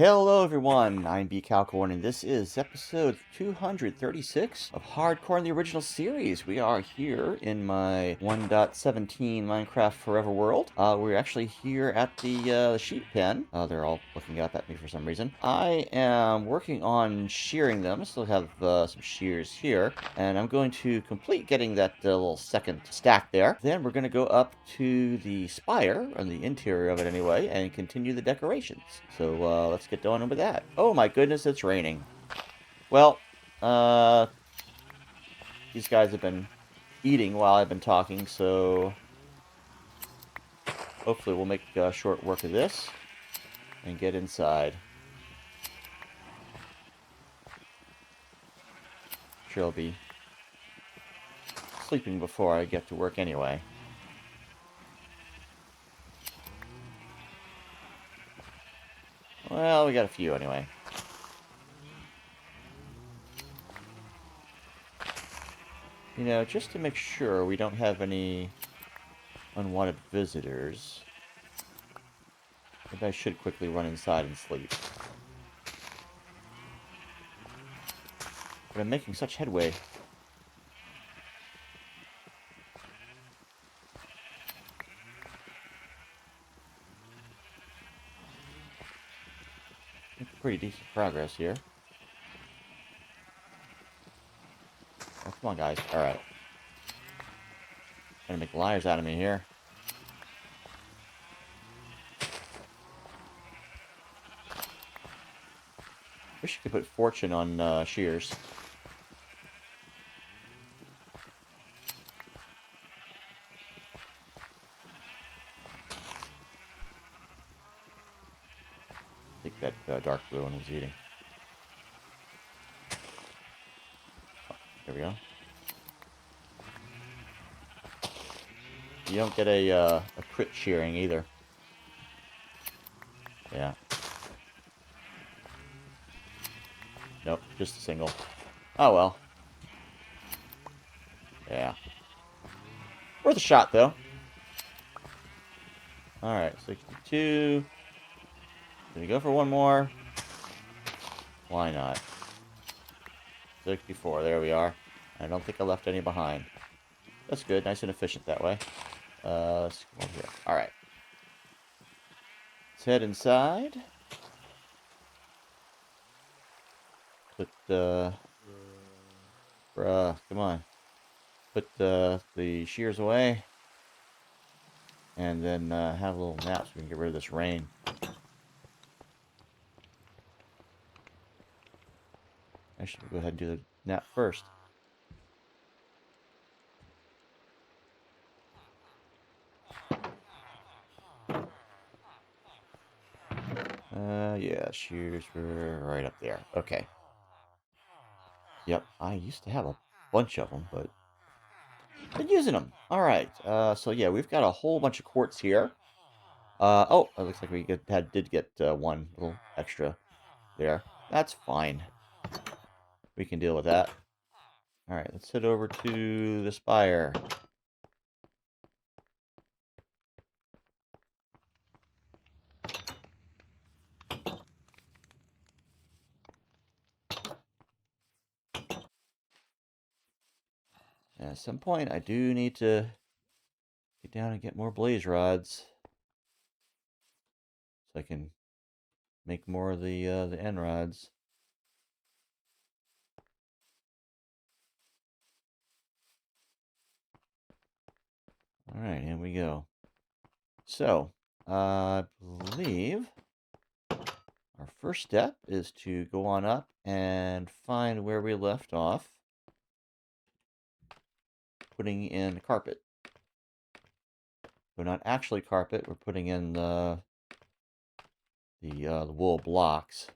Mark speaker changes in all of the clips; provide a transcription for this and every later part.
Speaker 1: Hello everyone, I'm BCowcorn and this is episode 236 of HardCorn, the original series. We are here in my 1.17 Minecraft Forever world. We're actually here at the sheep pen. They're all looking up at me for some reason. I am working on shearing them. I still have some shears here, and I'm going to complete getting that little second stack there. Then we're going to go up to the spire, on the interior of it anyway, and continue the decorations. So let's get on with that. Oh my goodness, it's raining. Well, these guys have been eating while I've been talking, so hopefully we'll make short work of this and get inside. Sure, I'll be sleeping before I get to work anyway. Well, we got a few anyway. You know, just to make sure we don't have any unwanted visitors, maybe I should quickly run inside and sleep. But I'm making such headway. Making pretty decent progress here. Oh, come on, guys. Alright. Gonna make liars out of me here. Wish you could put fortune on shears. I think that dark blue one was eating. Oh, there we go. You don't get a crit shearing either. Yeah. Nope, just a single. Oh well. Yeah. Worth a shot, though. Alright, 62. Gonna go for one more. Why not? 64, there we are. I don't think I left any behind. That's good, nice and efficient that way. Let's go over here. Alright. Let's head inside. Put bruh, come on. Put the shears away. And then have a little nap so we can get rid of this rain. I should go ahead and do the nap first. Yeah, shears were right up there. Okay. Yep, I used to have a bunch of them, but been using them. All right. So yeah, we've got a whole bunch of quartz here. Oh, it looks like we did get one little extra there. That's fine. We can deal with that. All right, let's head over to the spire. At some point, I do need to get down and get more blaze rods, so I can make more of the end rods. All right, here we go. So, I believe our first step is to go on up and find where we left off, putting in carpet. So not actually carpet, we're putting in the wool blocks.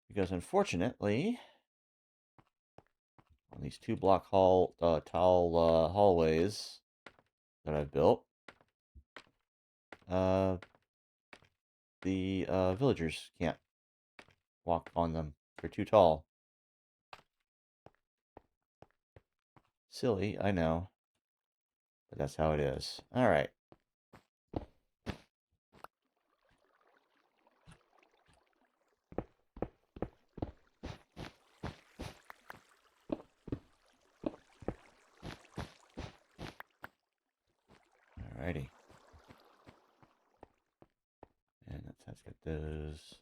Speaker 1: Because unfortunately, on these two block tall hallways that I've built, the villagers can't walk on them. They're too tall. Silly, I know. But that's how it is. Alright. Let's get those.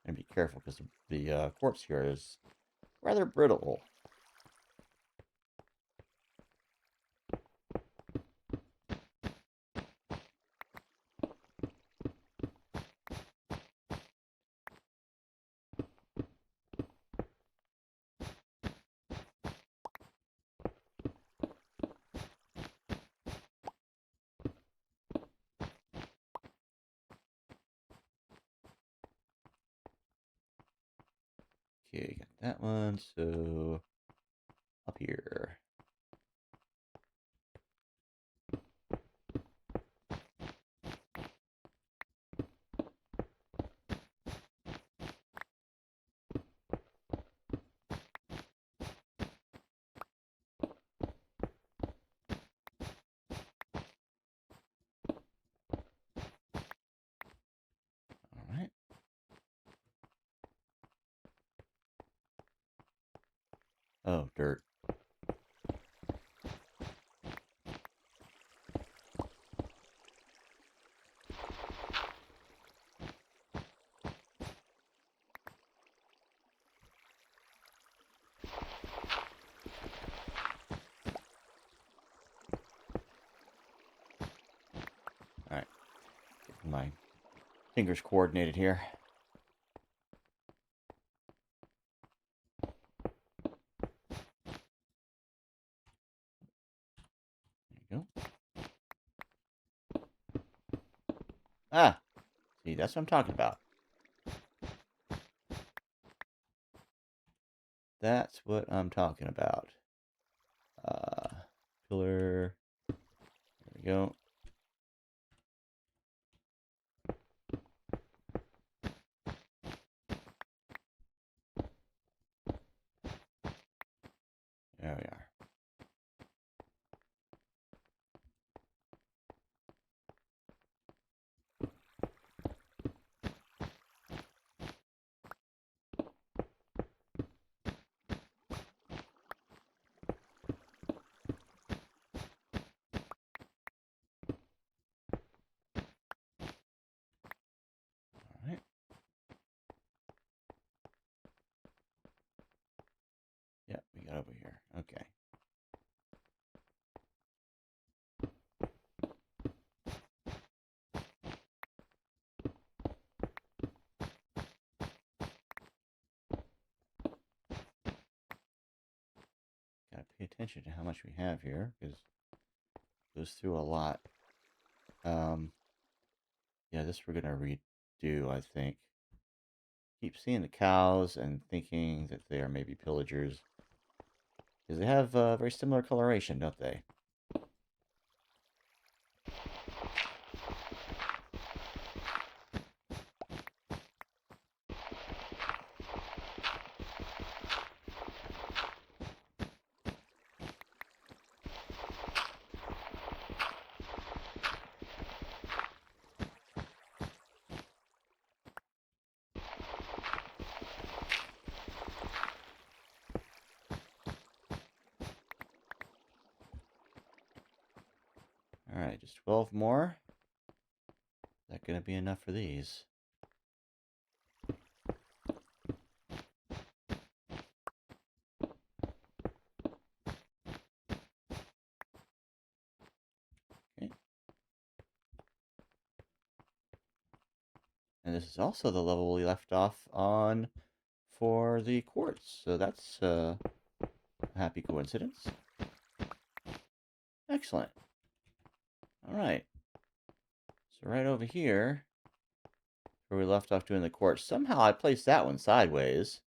Speaker 1: And be careful because the quartz here is rather brittle. Okay, got that one. So up here. All right. Oh, dirt. All right. Get my fingers coordinated here. There you go. Ah, see, that's what I'm talking about. That's what I'm talking about. Pillar. There we go. There we are. All right. Yeah, we got over here. Okay. Gotta pay attention to how much we have here, because it goes through a lot. Yeah, this we're gonna redo, I think. Keep seeing the cows and thinking that they are maybe pillagers. Because they have very similar coloration, don't they? Alright, just 12 more. Is that going to be enough for these? Okay. And this is also the level we left off on for the quartz. So that's a happy coincidence. Excellent. Alright. So right over here, where we left off doing the quartz, somehow I placed that one sideways.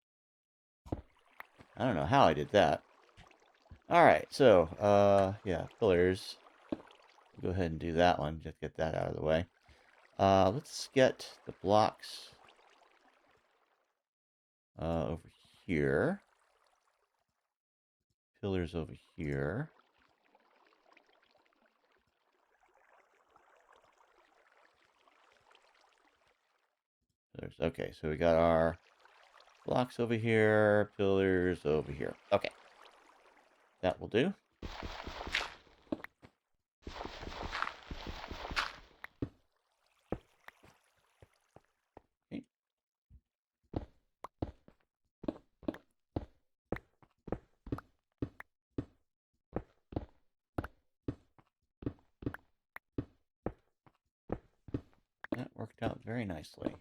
Speaker 1: I don't know how I did that. Alright, so, yeah, pillars. Go ahead and do that one, just get that out of the way. Let's get the blocks over here. Pillars over here. Okay, so we got our blocks over here, pillars over here. Okay, That will do. Okay. That worked out very nicely.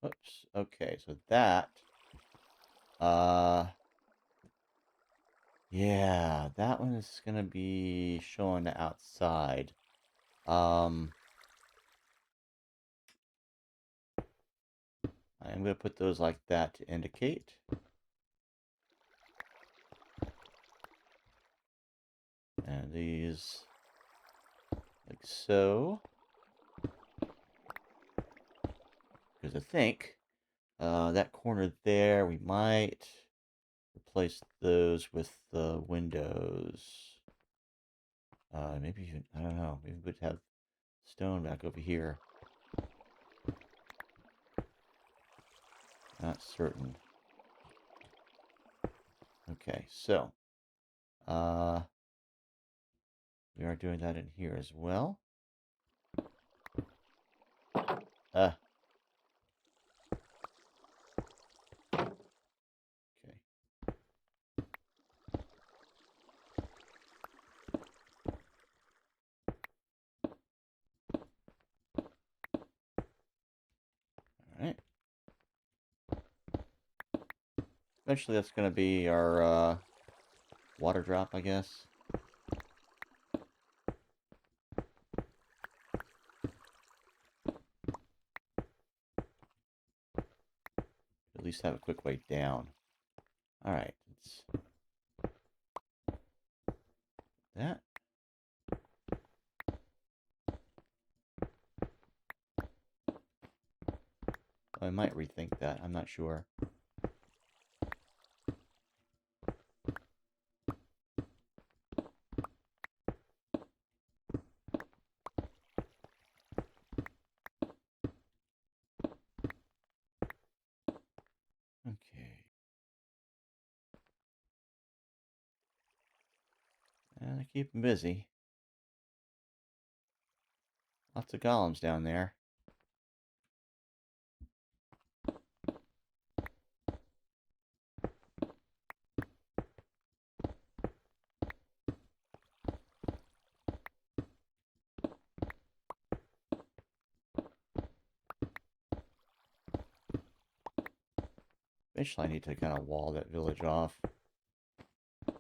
Speaker 1: Oops. Okay, so that, yeah, that one is gonna be showing the outside. I'm gonna put those like that to indicate. And these like so. Because I think that corner there, we might replace those with the windows. Maybe even, I don't know, maybe we'd have stone back over here. Not certain. Okay, so we are doing that in here as well. Uh, okay. All right. Eventually that's going to be our water drop, I guess. At least have a quick way down. All right. Let's that. I might rethink that. I'm not sure. Okay. And I keep them busy. Lots of golems down there. Eventually I need to kind of wall that village off. Put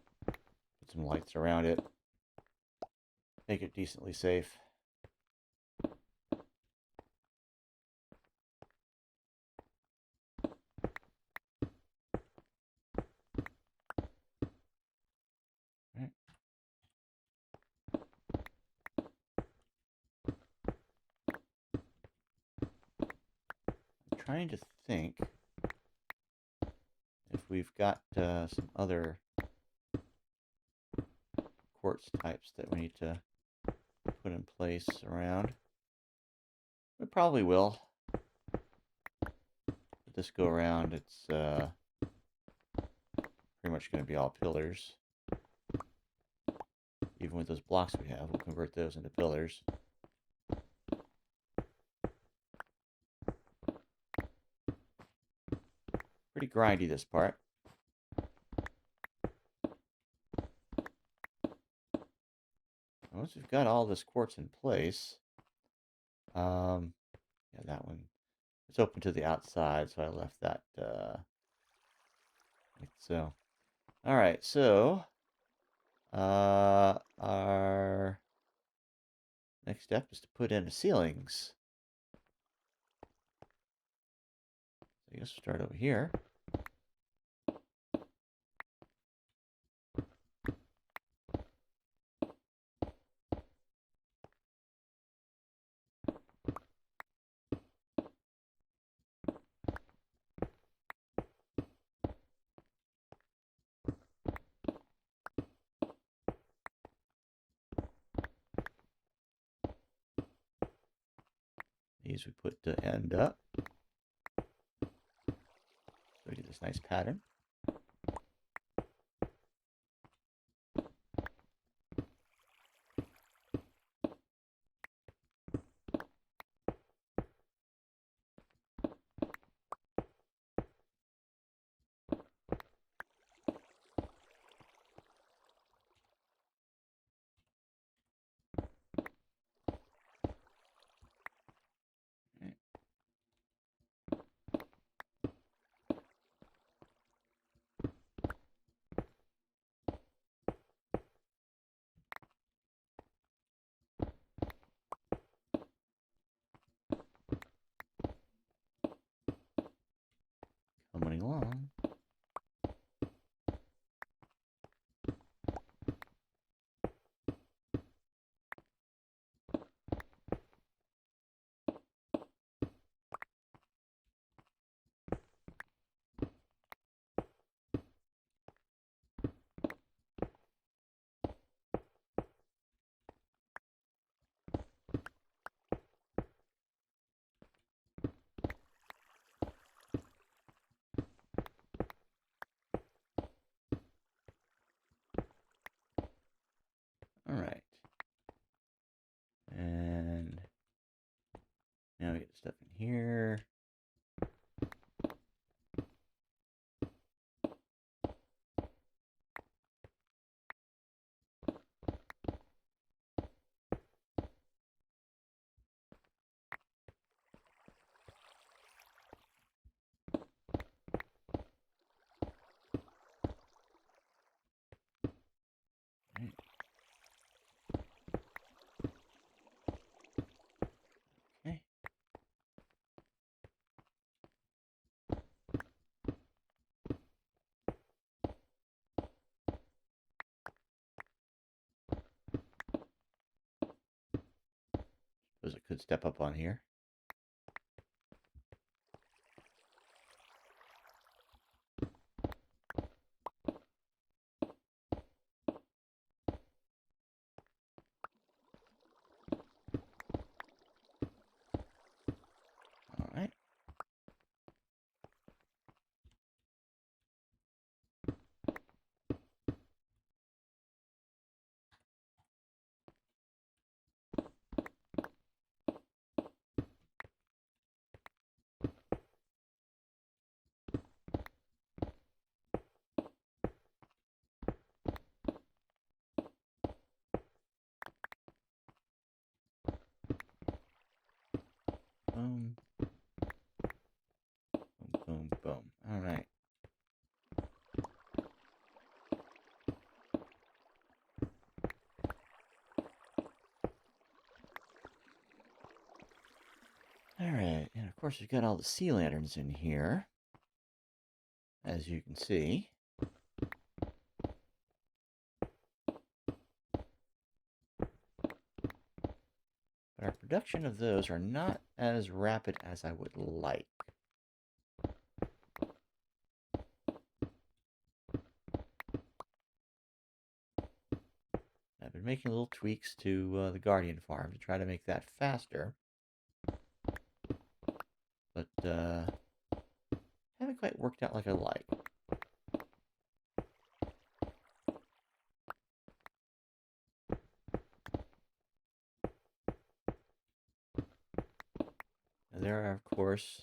Speaker 1: some lights around it. Make it decently safe. Right. I'm trying to think if we've got some other quartz types that we need to put in place around. We probably will. But this go around, it's pretty much going to be all pillars. Even with those blocks we have, we'll convert those into pillars. Pretty grindy, this part. Once we've got all this quartz in place, Yeah, that one. It's open to the outside, so I left that like so. All right, so our next step is to put in the ceilings. So I guess we'll start over here. These we put to end up. So we get this nice pattern. Coming along. All right. And now we get stuff in here. Okay. Suppose I could step up on here. All right. Boom. Boom, boom, boom. All right. All right. And of course, we've got all the sea lanterns in here, as you can see. But our production of those are not as rapid as I would like. I've been making little tweaks to the Guardian farm to try to make that faster. But haven't quite worked out like I like. And there are, of course,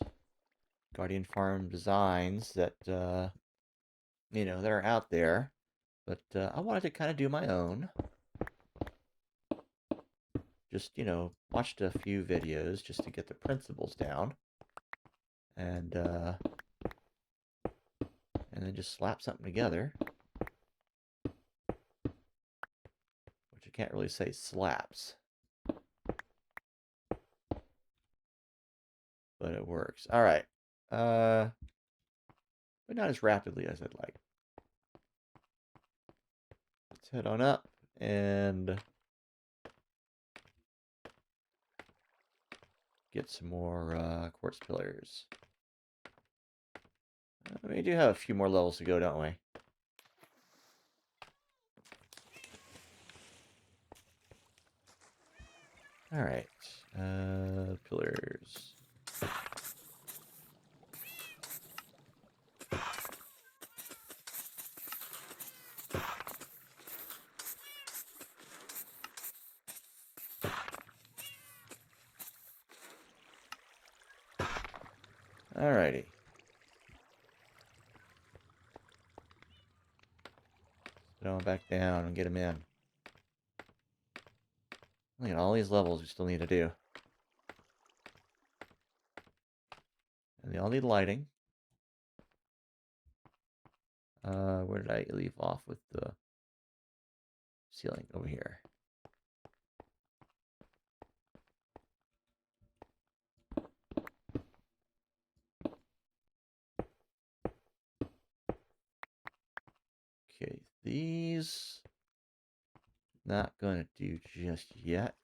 Speaker 1: Guardian farm designs that, you know, that are out there. But I wanted to kind of do my own. just, watched a few videos just to get the principles down. And then just slap something together. Which I can't really say slaps. But it works. All right. But not as rapidly as I'd like. Let's head on up and get some more quartz pillars. We do have a few more levels to go, don't we? All right. Pillars. Alrighty. Throw them back down and get them in. Look at all these levels we still need to do. And they all need lighting. Where did I leave off with the ceiling? Over here. Okay, these not gonna do just yet.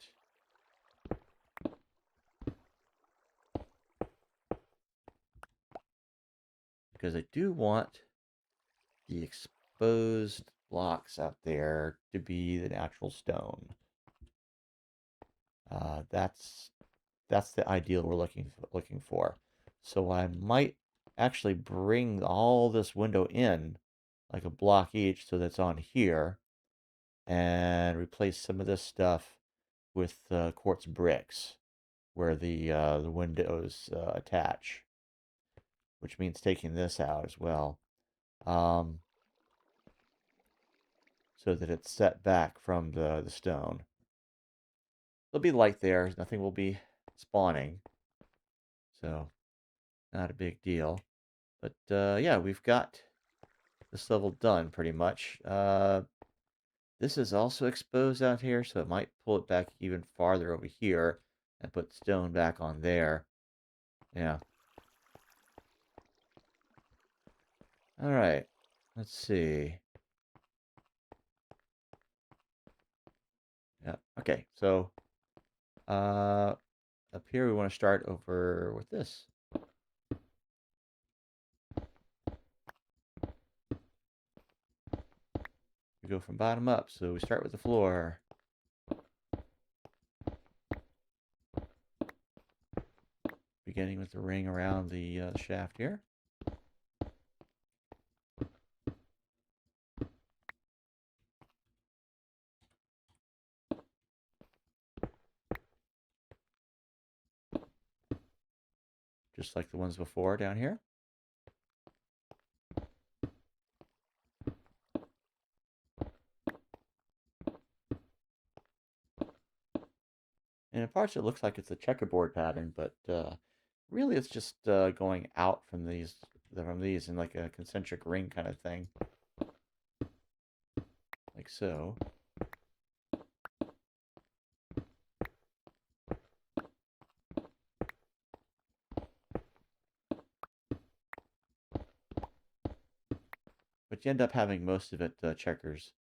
Speaker 1: Because I do want the exposed blocks out there to be the natural stone. That's the ideal we're looking for. So I might actually bring all this window in, like a block each, so that's on here, and replace some of this stuff with quartz bricks, where the windows attach, which means taking this out as well, so that it's set back from the stone. There'll be light there. Nothing will be spawning, so not a big deal. But yeah, we've got this level done pretty much. This is also exposed out here, so it might pull it back even farther over here and put stone back on there. Yeah. All right. Let's see. Yeah. Okay. So up here we want to start over with this. We go from bottom up, so we start with the floor. Beginning with the ring around the shaft here. Just like the ones before down here. And in parts it looks like it's a checkerboard pattern, but really it's just going out from these in like a concentric ring kind of thing. Like so. But you end up having most of it checkers.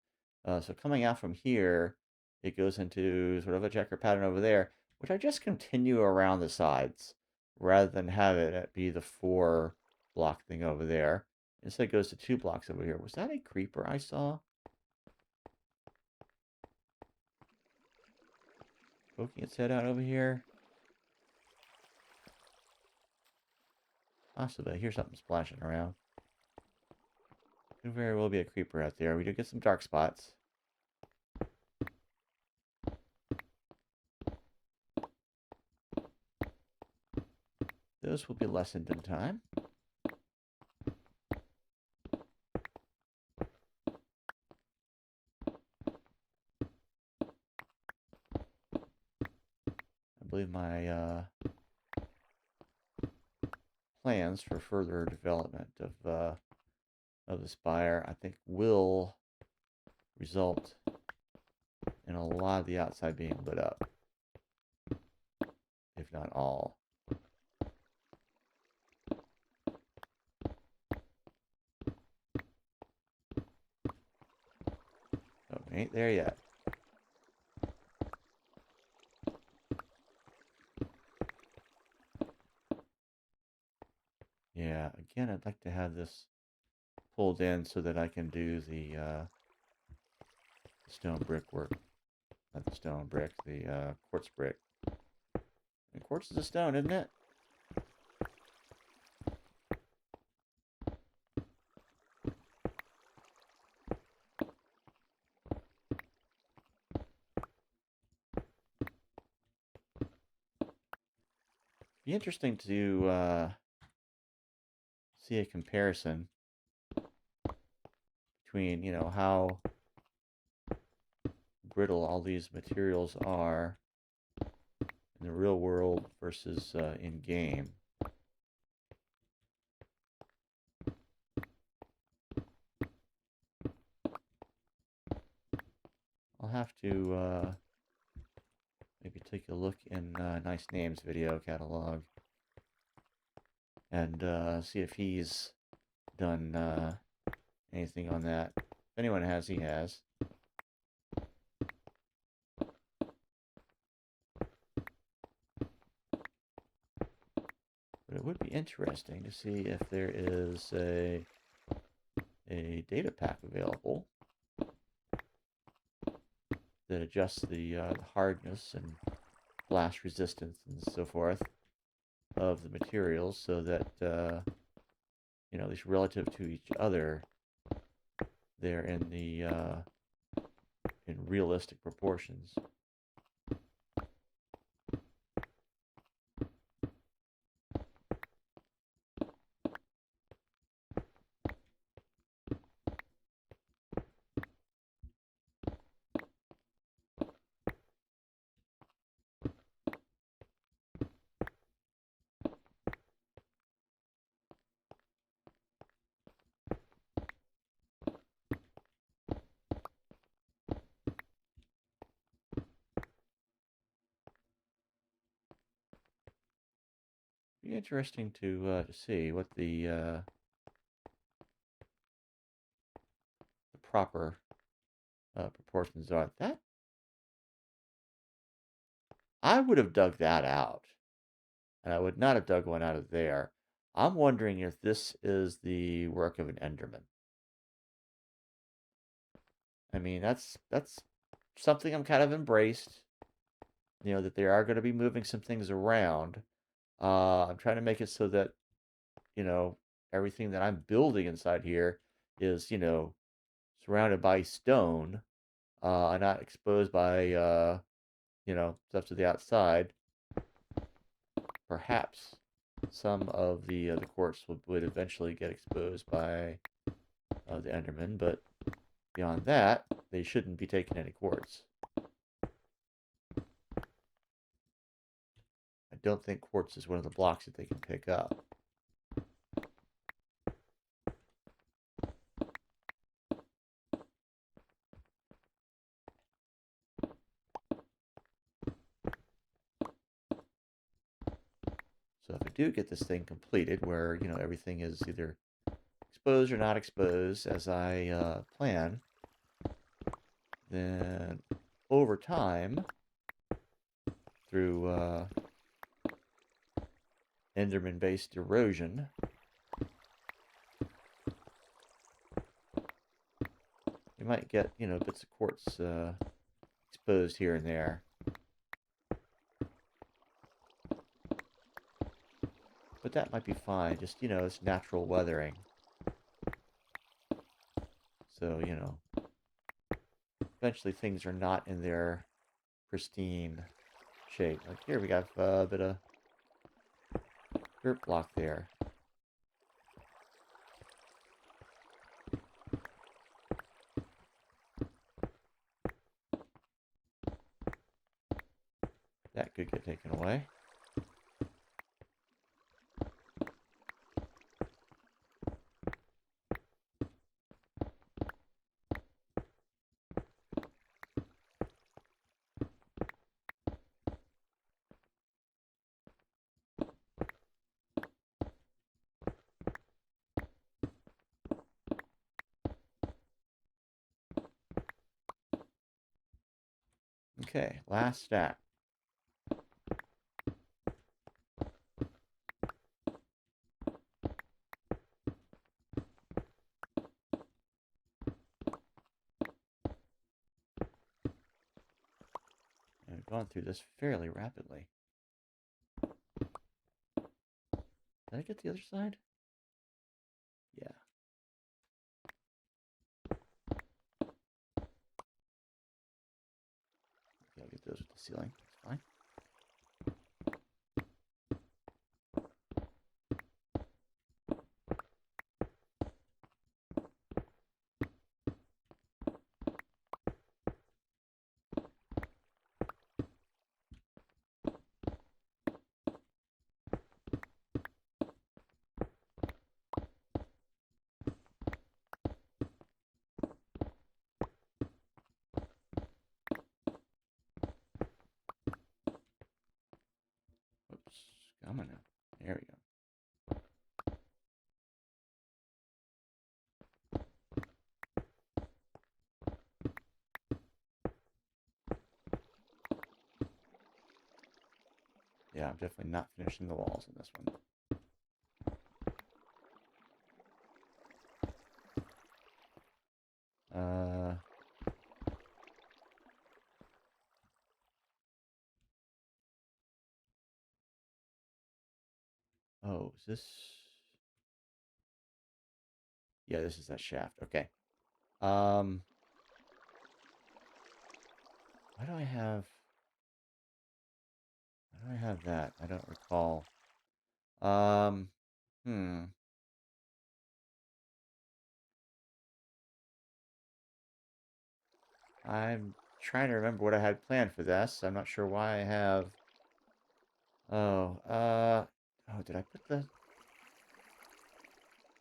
Speaker 1: So coming out from here, it goes into sort of a checker pattern over there, which I just continue around the sides, rather than have it be the 4-block thing over there. Instead it goes to 2 blocks over here. Was that a creeper I saw? Poking its head out over here? Possibly. I hear something splashing around. Could very well be a creeper out there. We do get some dark spots. Those will be lessened in time. plans for further development of the spire, I think, will result in a lot of the outside being lit up, if not all. Oh, we ain't there yet. Yeah, again, I'd like to have this pulled in so that I can do the stone brick work. Not the stone brick, the quartz brick. And quartz is a stone, isn't it? Be interesting to see a comparison between, you know, how brittle all these materials are in the real world versus in game. I'll have to maybe take a look in Nice Names video catalog and see if he's done anything on that. If anyone has, he has. But it would be interesting to see if there is a data pack available that adjusts the hardness and blast resistance and so forth of the materials so that, you know, at least relative to each other, they're in the in realistic proportions. Be interesting to see what the proper proportions are. That I would have dug that out, and I would not have dug one out of there. I'm wondering if this is the work of an Enderman. I mean, that's something I'm kind of embraced. You know, that they are going to be moving some things around. I'm trying to make it so that, you know, everything that I'm building inside here is, you know, surrounded by stone, and not exposed by, you know, stuff to the outside. Perhaps some of the quartz would eventually get exposed by the Enderman, but beyond that, they shouldn't be taking any quartz. I don't think quartz is one of the blocks that they can pick up. So if I do get this thing completed, where, you know, everything is either exposed or not exposed as I plan, then over time, through Enderman-based erosion, you might get, you know, bits of quartz exposed here and there. But that might be fine, just, you know, it's natural weathering. So, you know, eventually things are not in their pristine shape. Like here we got a bit of dirt block there. That could get taken away. Okay, last stack. I've gone through this fairly rapidly. Did I get the other side? Yeah. Okay, I'll get those with the ceiling. That's fine. Oops. Come on now. There we go. Yeah, I'm definitely not finishing the walls in this one. Oh, is this? Yeah, this is that shaft. Okay. Um, why do I have? Why do I have that? I don't recall. Um, hmm. I'm trying to remember what I had planned for this. I'm not sure why I have. Oh, oh, did I put the?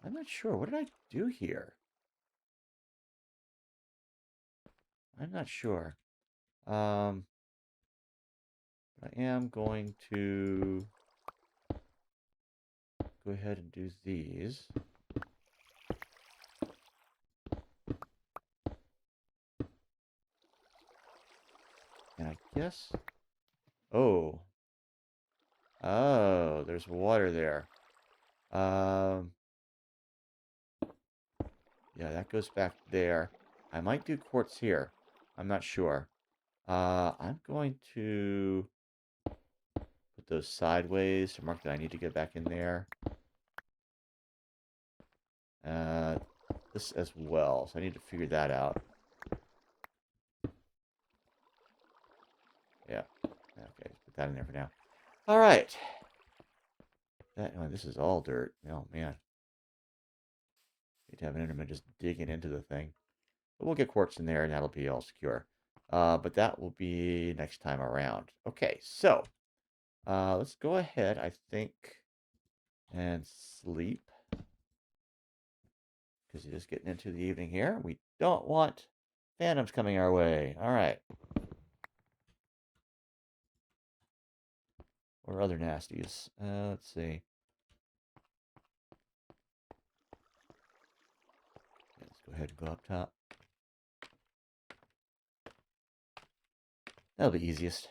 Speaker 1: I'm not sure. What did I do here? I'm not sure. I am going to go ahead and do these. And I guess. Oh. Oh, there's water there. Um, yeah, that goes back there. I might do quartz here. I'm not sure. I'm going to put those sideways to mark that I need to get back in there. Uh, this as well, so I need to figure that out. Yeah. Okay, put that in there for now. All right. Oh, this is all dirt. Oh, man. Need to have an enderman just digging into the thing. But we'll get quartz in there, and that'll be all secure. But that will be next time around. Okay, so let's go ahead, I think, and sleep. Because it is getting into the evening here. We don't want phantoms coming our way. All right. Or other nasties. Let's see. Let's go ahead and go up top. That'll be easiest.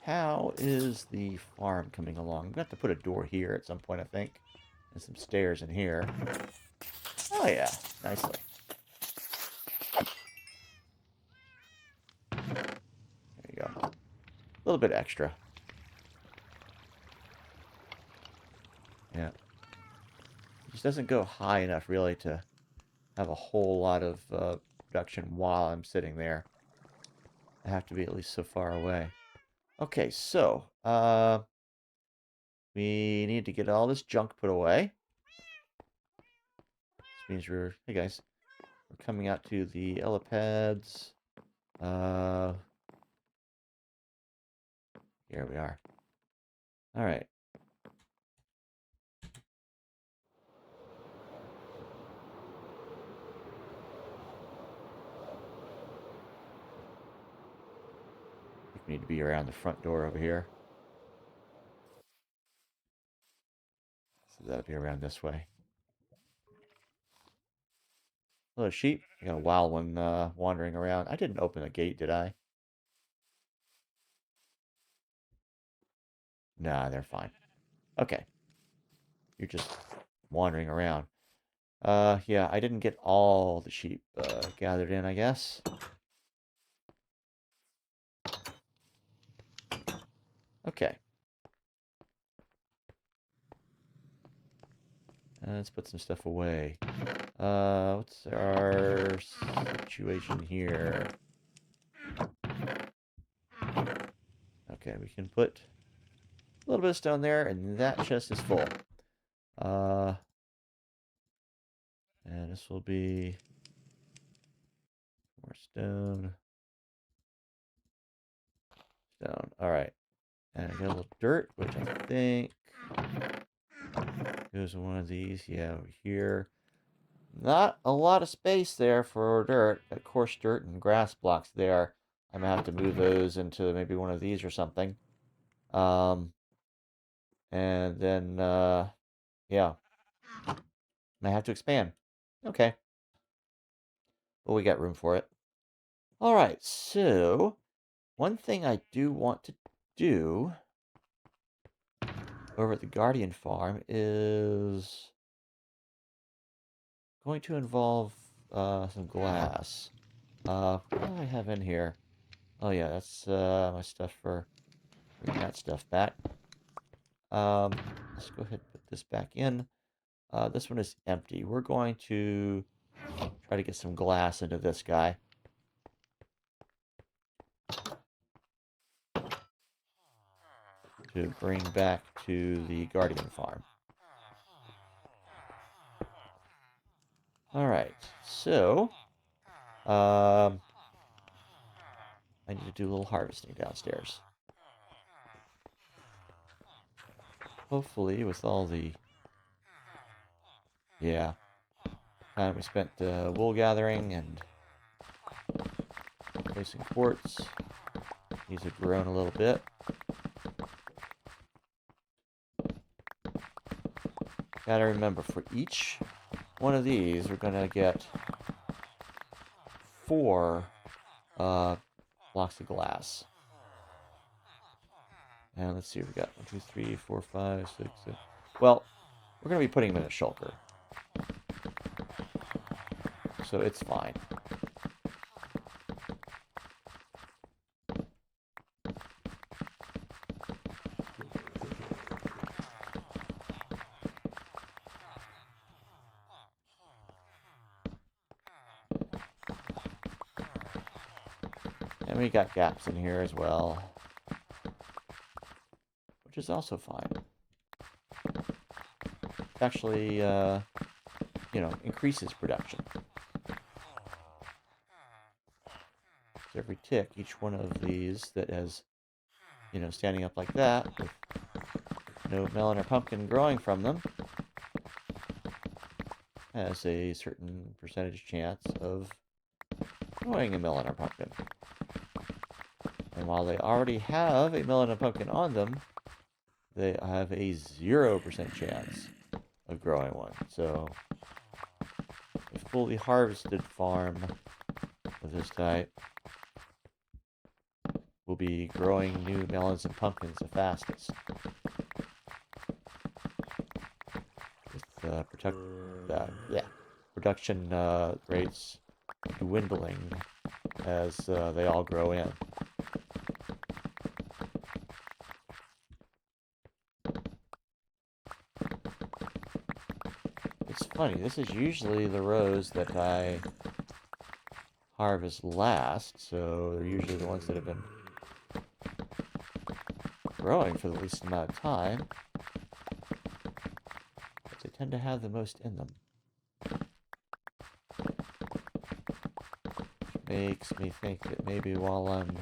Speaker 1: How is the farm coming along? I'm going to have to put a door here at some point, I think. And some stairs in here. Oh, yeah. Nicely. There you go. A little bit extra. Yeah. It just doesn't go high enough, really, to have a whole lot of production while I'm sitting there. I have to be at least so far away. Okay, so, we need to get all this junk put away. This means hey guys, we're coming out to the helipads. Here we are. All right. I think we need to be around the front door over here. So that'll be around this way. Hello, sheep. I got a wild one wandering around. I didn't open the gate, did I? Nah, they're fine. Okay. You're just wandering around. Yeah, I didn't get all the sheep gathered in, I guess. Okay. Let's put some stuff away. What's our situation here? Okay, we can put a little bit of stone there, and that chest is full. And this will be more stone. Stone. All right. And I got a little dirt, which I think goes in one of these. Yeah, over here. Not a lot of space there for dirt. Got coarse dirt and grass blocks there. I'm gonna have to move those into maybe one of these or something. And then, yeah, I have to expand. Okay. But we got room for it. All right, so one thing I do want to do over at the Guardian Farm is going to involve some glass. What do I have in here? Oh yeah, that's my stuff for bringing that stuff back. Let's go ahead and put this back in. This one is empty. We're going to try to get some glass into this guy. To bring back to the Guardian Farm. Alright, so I need to do a little harvesting downstairs. Hopefully with all the time we spent wool gathering and placing quartz, these have grown a little bit. Gotta remember, for each one of these, we're gonna get 4 blocks of glass. And let's see, we got 1, 2, 3, 4, 5, 6, 7. Well, we're gonna be putting them in a shulker, so it's fine. And we got gaps in here as well, which is also fine. It actually, increases production. So every tick, each one of these that has, standing up like that, with no melon or pumpkin growing from them, has a certain percentage chance of growing a melon or pumpkin. And while they already have a melon and pumpkin on them, they have a 0% chance of growing one. So a fully harvested farm of this type will be growing new melons and pumpkins the fastest. With production rates dwindling as they all grow in. It's funny, this is usually the rows that I harvest last, so they're usually the ones that have been growing for the least amount of time, but they tend to have the most in them. Which makes me think that maybe while I'm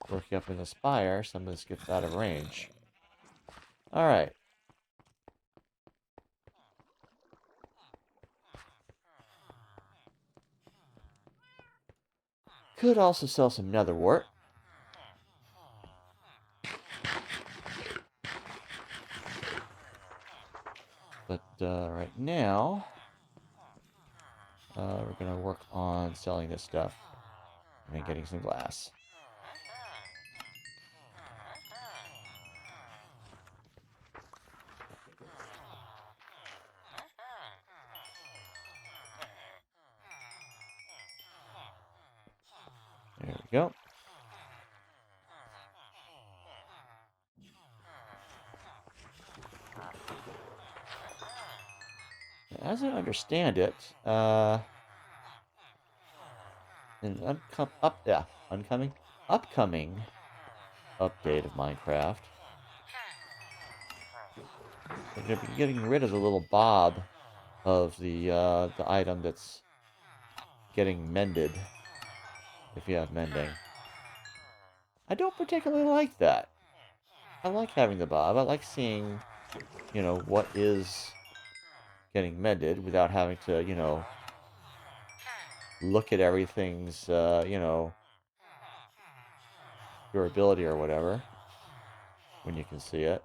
Speaker 1: working up in the spire, some of this gets out of range. Alright. Could also sell some nether wart. But right now, we're gonna work on selling this stuff and getting some glass. There we go. As I understand it, an upcoming update of Minecraft, they're gonna be getting rid of the little bob of the item that's getting mended. If you have mending, I don't particularly like that. I like having the bob. I like seeing, what is getting mended without having to, look at everything's, durability or whatever when you can see it.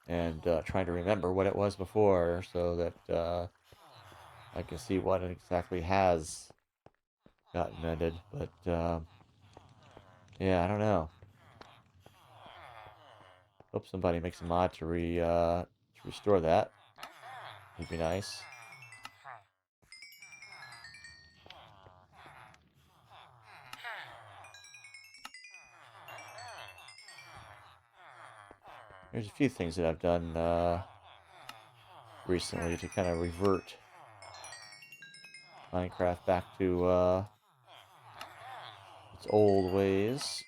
Speaker 1: And trying to remember what it was before so that I can see what it exactly has gotten mended. But, yeah, I don't know. Hope somebody makes a mod to restore that. Would be nice. There's a few things that I've done recently to kind of revert Minecraft back to its old ways,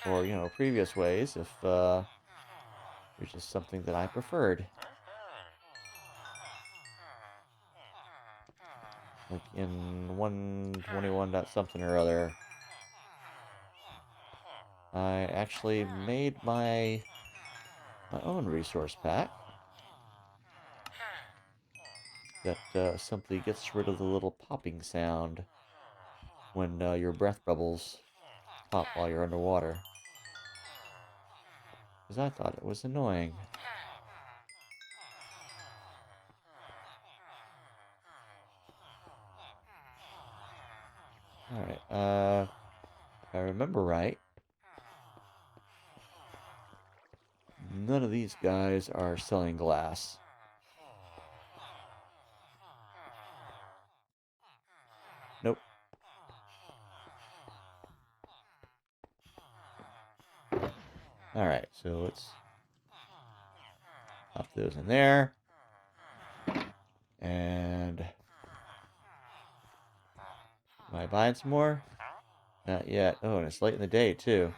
Speaker 1: or previous ways, if there's just something that I preferred. Like in 121 dot something or other, I actually made my own resource pack that simply gets rid of the little popping sound when your breath bubbles pop while you're underwater. Because I thought it was annoying. Alright, if I remember right, none of these guys are selling glass. Nope. Alright, so let's pop those in there. And am I buying some more? Not yet. Oh, and it's late in the day, too.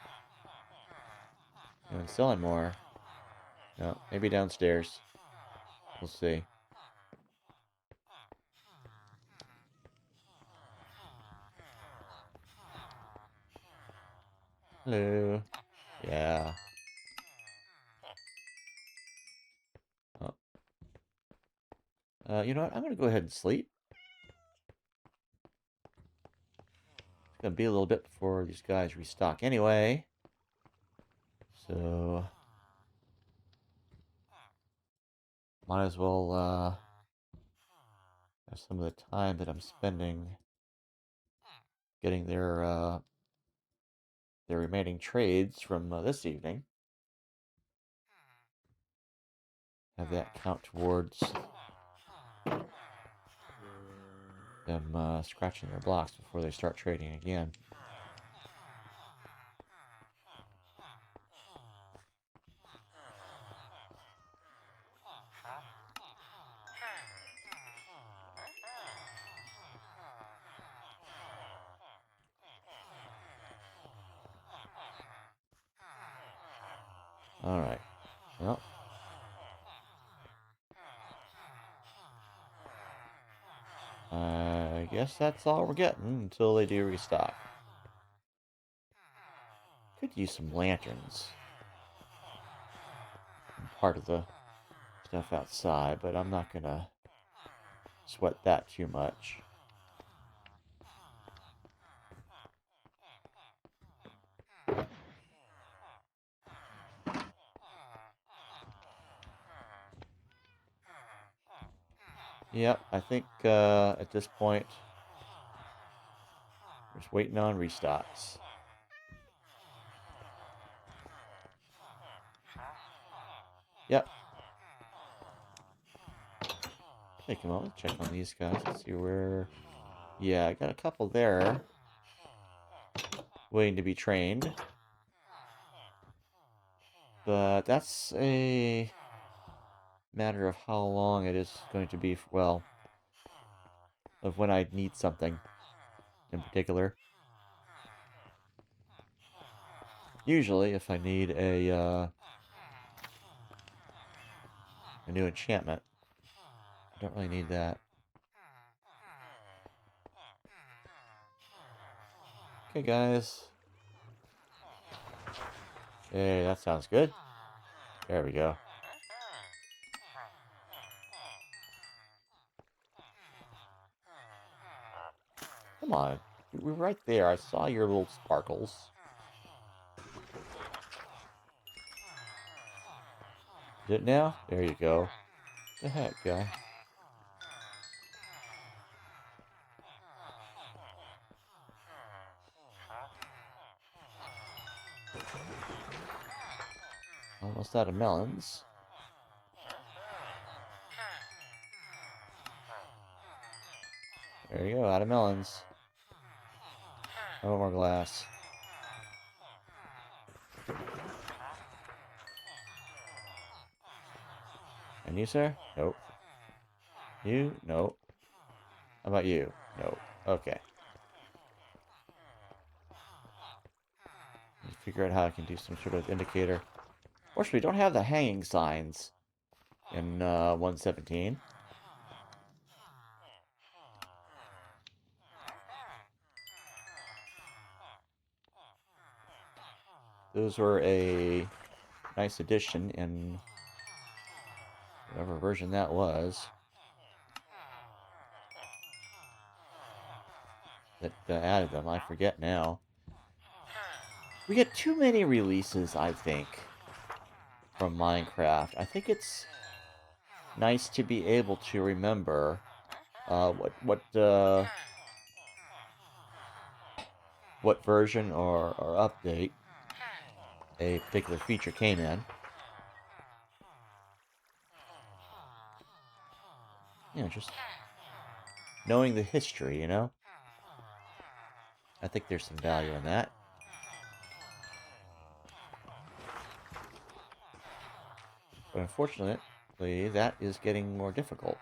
Speaker 1: And selling more. No, maybe downstairs. We'll see. Hello. Yeah. Oh. You know what? I'm gonna go ahead and sleep. It's gonna be a little bit before these guys restock anyway. So might as well have some of the time that I'm spending getting their remaining trades from this evening. Have that count towards them scratching their blocks before they start trading again. Alright. Well, I guess that's all we're getting until they do restock. Could use some lanterns. Part of the stuff outside, but I'm not gonna sweat that too much. Yep, I think at this point, we're just waiting on restocks. Yep. Take a moment, check on these guys. Let's see where... Yeah, I got a couple there waiting to be trained. But that's a matter of how long it is going to be, well, of when I need something in particular. Usually, if I need a new enchantment, I don't really need that. Okay, guys. Hey, that sounds good. There we go. Come on. We were right there. I saw your little sparkles. Is it now? There you go. The heck, guy. Almost out of melons. There you go, out of melons. No more glass. And you, sir? Nope. You? Nope. How about you? Nope. Okay. Let's figure out how I can do some sort of indicator. Fortunately, we don't have the hanging signs in 117. Those were a nice addition in whatever version that was. That added them. I forget now. We get too many releases, I think, from Minecraft. I think it's nice to be able to remember what version or update a particular feature came in. You know, just knowing the history, you know? I think there's some value in that. But unfortunately, that is getting more difficult.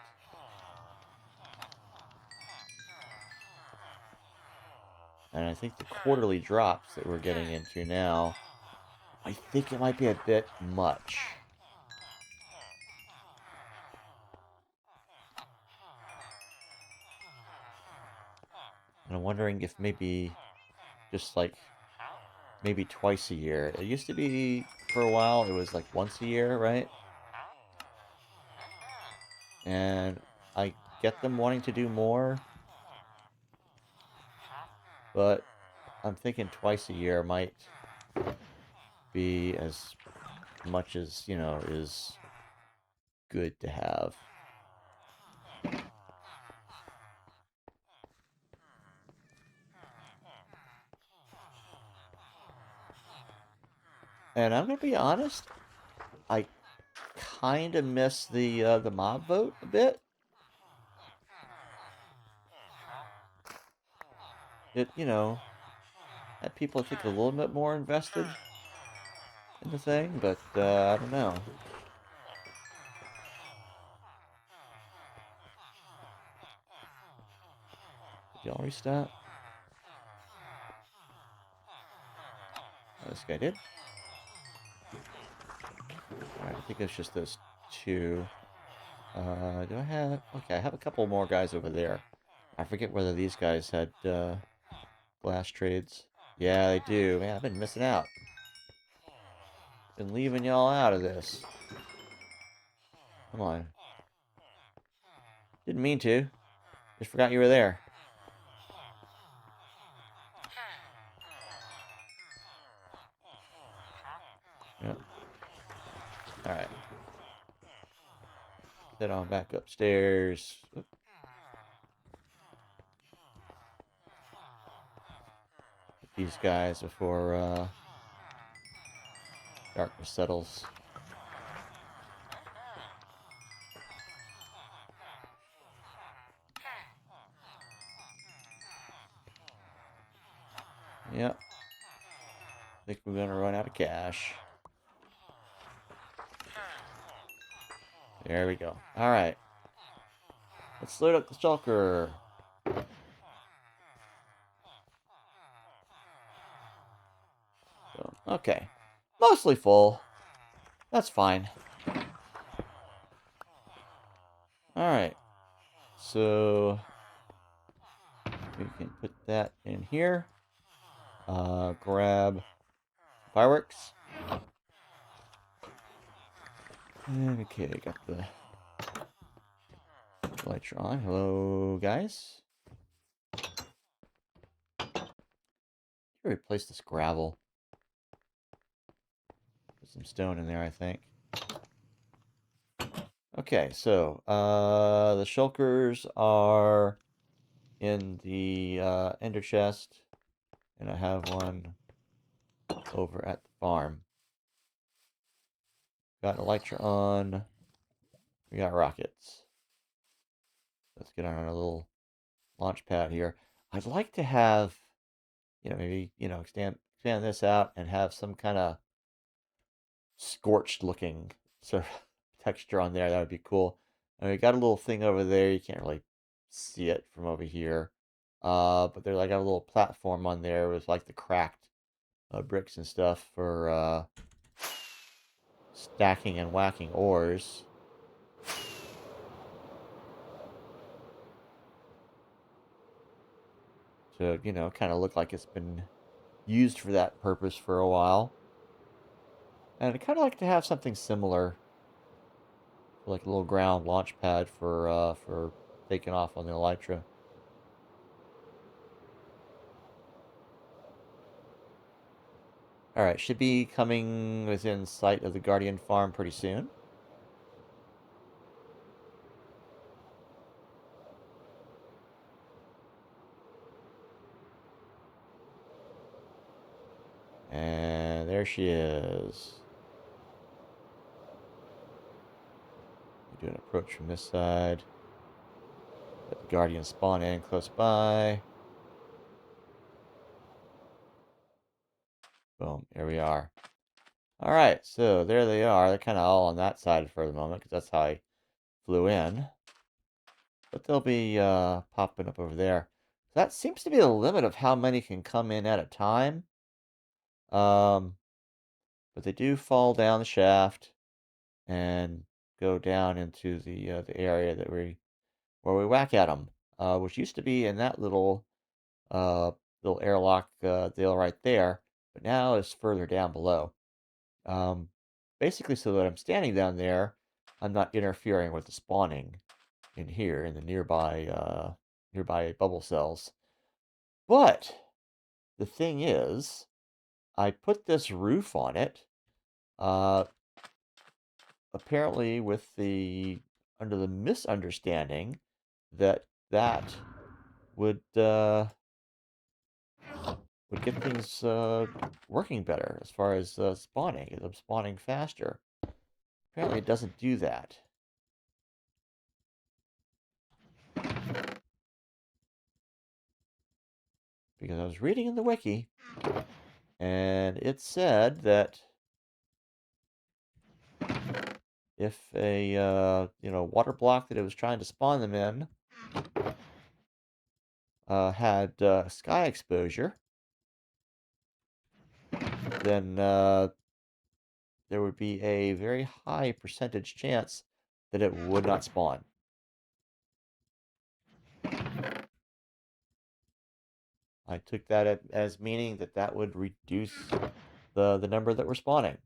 Speaker 1: And I think the quarterly drops that we're getting into now, I think it might be a bit much. And I'm wondering if maybe just like maybe twice a year. It used to be for a while, it was like once a year, right? And I get them wanting to do more, but I'm thinking twice a year might be as much as, you know, is good to have. And I'm gonna be honest, I kind of miss the mob vote a bit. It, you know, had people I think a little bit more invested in the thing, but I don't know. Did y'all restart? Oh, this guy did. Alright, I think it's just those two. Do I have... Okay, I have a couple more guys over there. I forget whether these guys had glass trades. Yeah, they do. Man, I've been missing out. Been leaving y'all out of this. Come on. Didn't mean to. Just forgot you were there. Yep. Alright. head on back upstairs. Oop. Get these guys before darkness settles. Yep. I think we're gonna run out of cash. There we go. Alright. Let's load up the shulker. So, okay. Mostly full. That's fine. Alright. So we can put that in here. Grab fireworks. Okay, got the lights on. Hello, guys. Replace this gravel. Put some stone in there, I think. Okay, so the shulkers are in the ender chest, and I have one over at the farm. Got elytra on. We got rockets. Let's get on our little launch pad here. I'd like to have, maybe, expand this out and have some kind of scorched looking sort of texture on there. That would be cool. And we got a little thing over there. You can't really see it from over here. But there's like a little platform on there with like the cracked bricks and stuff for stacking and whacking ores. To, kind of look like it's been used for that purpose for a while. And I'd kind of like to have something similar, like a little ground launch pad for taking off on the elytra. Alright, should be coming within sight of the Guardian farm pretty soon. And there she is. We do an approach from this side. Let the Guardian spawn in close by. Boom, here we are. Alright, so there they are. They're kind of all on that side for the moment, because that's how I flew in. But they'll be popping up over there. That seems to be the limit of how many can come in at a time. But they do fall down the shaft and go down into the area that where we whack at them, which used to be in that little airlock deal right there, but now is further down below. Basically, so that I'm standing down there, I'm not interfering with the spawning in here in the nearby bubble cells. But the thing is, I put this roof on it. Apparently under the misunderstanding that would get things working better as far as spawning. Get them spawning faster. Apparently, it doesn't do that. Because I was reading in the wiki, and it said that if a water block that it was trying to spawn them in had sky exposure, then there would be a very high percentage chance that it would not spawn. I took that as meaning that would reduce the number that were spawning.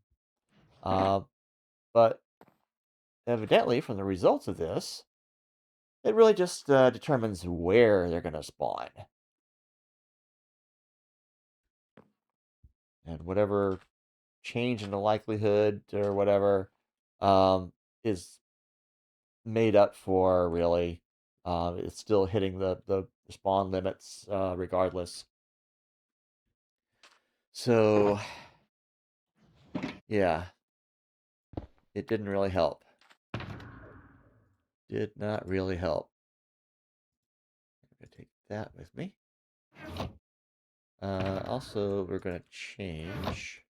Speaker 1: But evidently, from the results of this, it really just determines where they're going to spawn. And whatever change in the likelihood or whatever is made up for, really. It's still hitting the spawn limits regardless. So, yeah, it didn't really help. Did not really help. I'm going to take that with me. Also, we're going to change.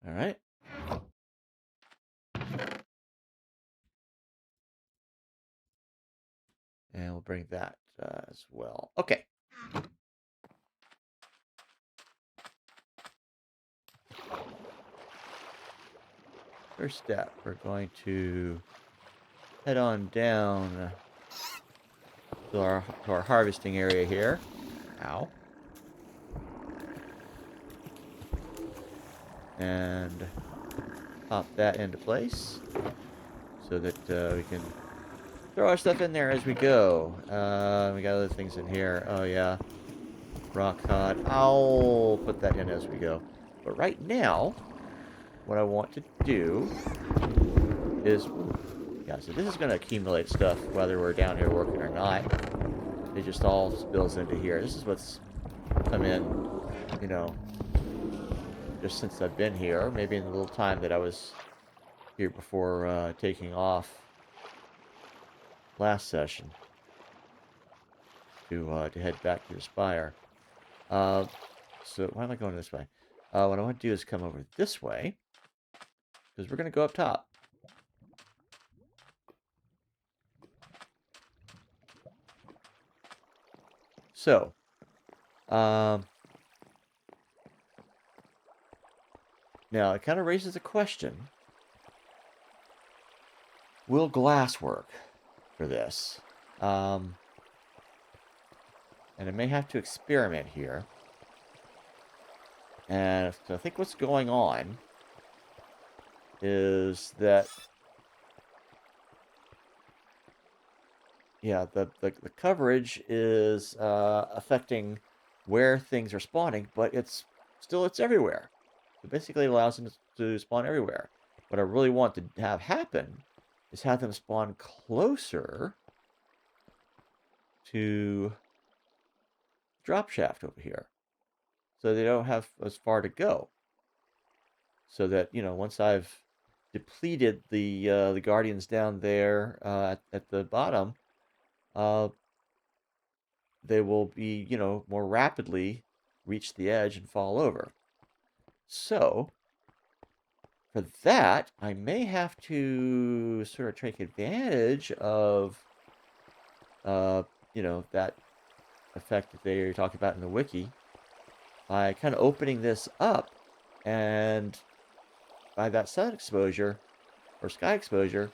Speaker 1: All right. And we'll bring that as well. Okay. First step, we're going to head on down to our harvesting area here. Ow. And pop that into place so that we can throw our stuff in there as we go. We got other things in here. Oh, yeah. Rock cod. I'll put that in as we go. But right now, what I want to do is... Yeah, so this is going to accumulate stuff whether we're down here working or not. It just all spills into here. This is what's come in, you know, just since I've been here. Maybe in the little time that I was here before taking off last session to head back to the Spire. So why am I going this way? What I want to do is come over this way because we're going to go up top. So, now it kind of raises a question. Will glass work for this? And I may have to experiment here. And I think what's going on is that, yeah, the coverage is affecting where things are spawning, but it's everywhere. It basically allows them to spawn everywhere. What I really want to have happen is have them spawn closer to drop shaft over here, so they don't have as far to go. So that, you know, once I've depleted the guardians down there at the bottom, they will be, you know, more rapidly reach the edge and fall over. So for that, I may have to sort of take advantage of, you know, that effect that they talk about in the wiki by kind of opening this up, and by that sun exposure or sky exposure,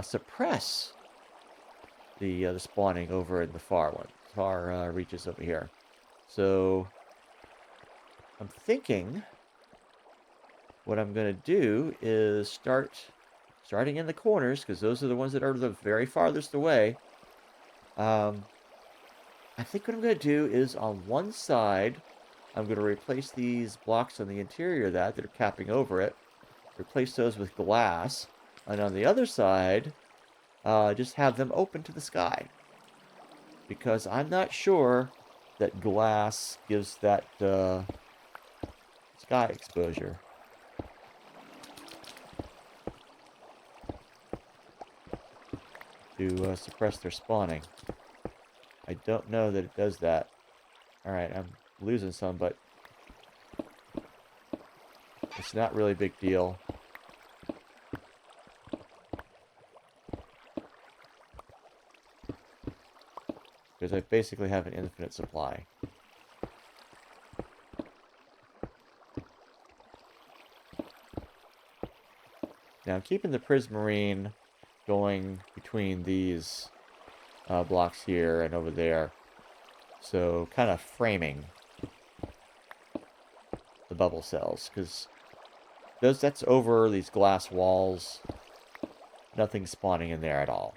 Speaker 1: suppress the spawning over in the far reaches over here. So I'm thinking what I'm going to do is starting in the corners, because those are the ones that are the very farthest away. I think what I'm going to do is on one side, I'm going to replace these blocks on the interior of that are capping over it, replace those with glass, and on the other side, just have them open to the sky. Because I'm not sure that glass gives that sky exposure. To suppress their spawning. I don't know that it does that. Alright, I'm losing some, but it's not really a big deal. Because I basically have an infinite supply. Now I'm keeping the prismarine going between these blocks here and over there. So kind of framing the bubble cells, because that's over these glass walls. Nothing's spawning in there at all.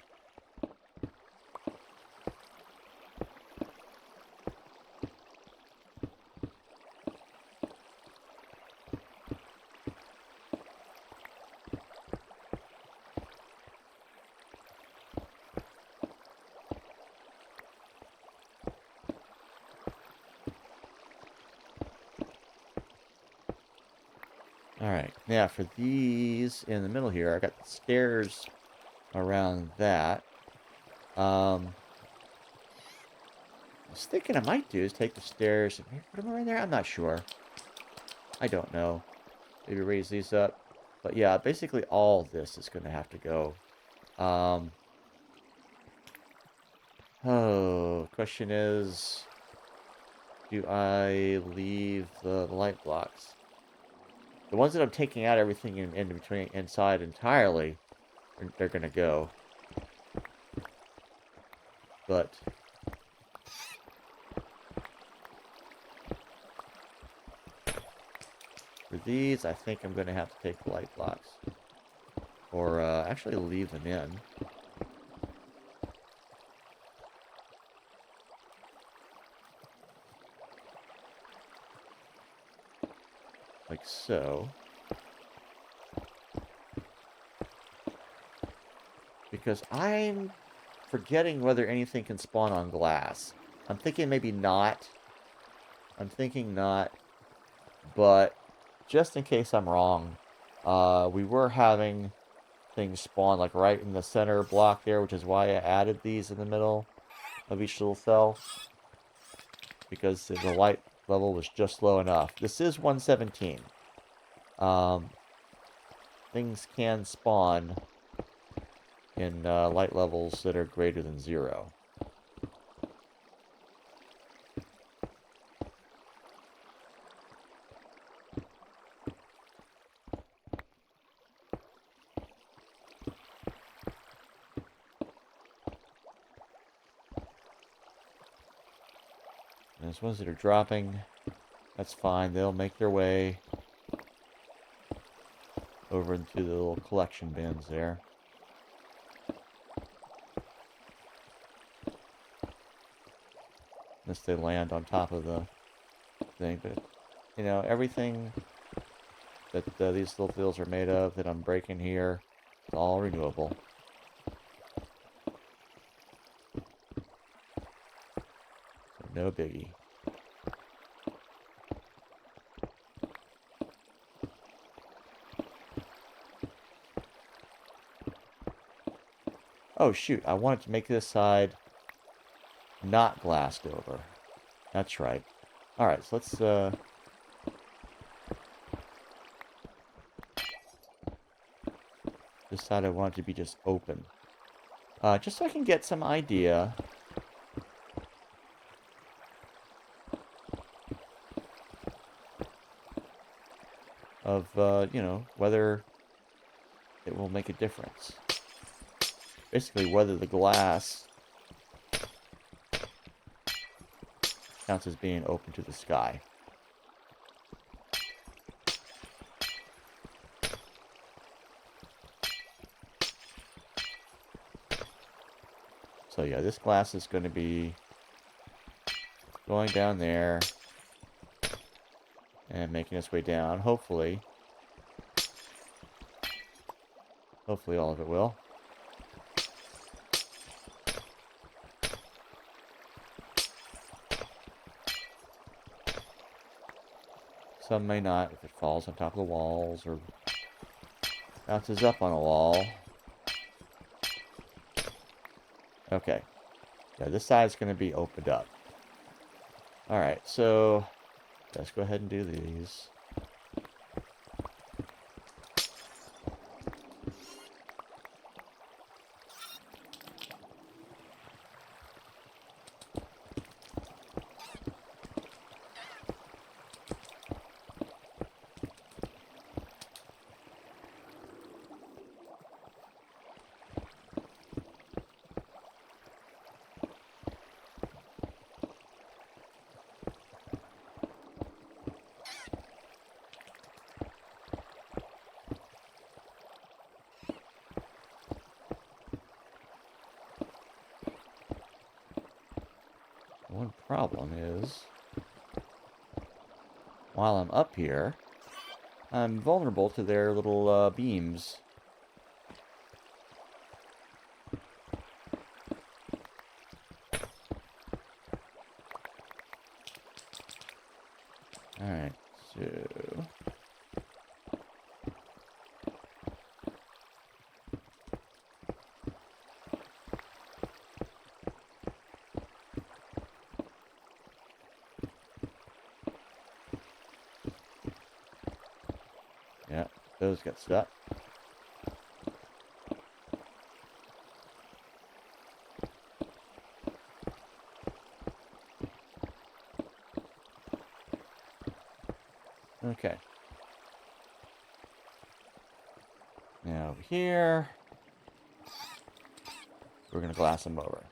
Speaker 1: Alright, yeah, for these in the middle here, I got the stairs around that. I was thinking I might do is take the stairs and maybe put them right there. I'm not sure. I don't know. Maybe raise these up. But yeah, basically all this is going to have to go. Question is, do I leave the light blocks? The ones that I'm taking out everything in between inside entirely, they're going to go. But for these, I think I'm going to have to take the light blocks. Or actually leave them in. Like so. Because I'm forgetting whether anything can spawn on glass. I'm thinking maybe not. I'm thinking not. But just in case I'm wrong, we were having things spawn like right in the center block there, which is why I added these in the middle of each little cell. Because the light level was just low enough. This is 117. Things can spawn in light levels that are greater than 0. And those ones that are dropping, that's fine. They'll make their way over into the little collection bins there. Unless they land on top of the thing. But, you know, everything that these little fields are made of that I'm breaking here is all renewable. So no biggie. Oh, shoot. I wanted to make this side not glassed over. That's right. Alright, so let's, this side I want it to be just open. Just so I can get some idea of, you know, whether it will make a difference. Basically, whether the glass counts as being open to the sky. So yeah, this glass is going to be going down there and making its way down. Hopefully all of it will. Some may not if it falls on top of the walls or bounces up on a wall. Okay. Yeah, this side's going to be opened up. Alright, so let's go ahead and do these. One problem is, while I'm up here, I'm vulnerable to their little beams. Alright, so Those got stuck. Okay. Now over here, we're going to glass them over.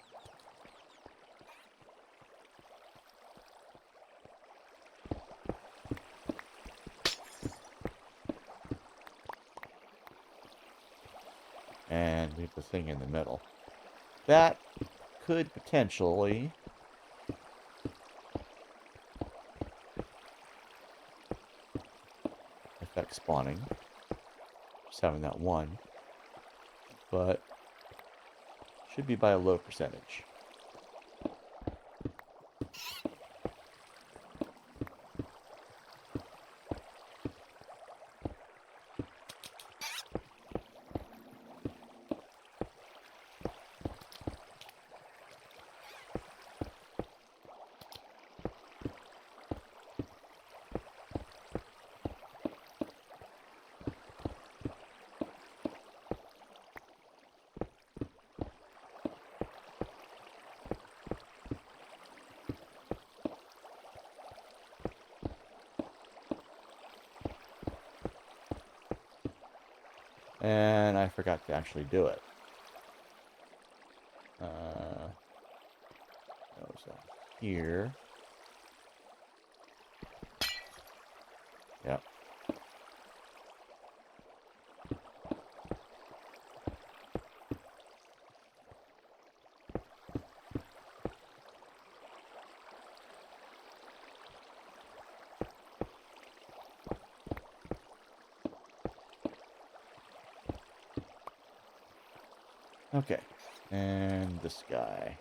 Speaker 1: And leave the thing in the middle. That could potentially affect spawning. Just having that one. But should be by a low percentage. And I forgot to actually do it. Goes up here. Yep. Okay. And this guy.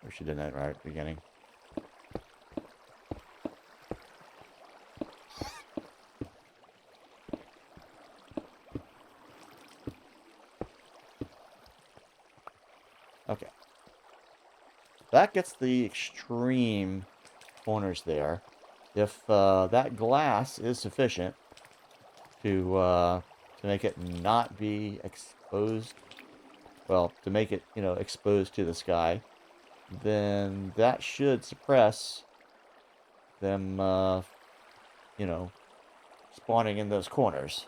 Speaker 1: We should have done that right at the beginning. Okay. That gets the extreme corners there. If that glass is sufficient to make it not be exposed, well, to make it, exposed to the sky, then that should suppress them, spawning in those corners.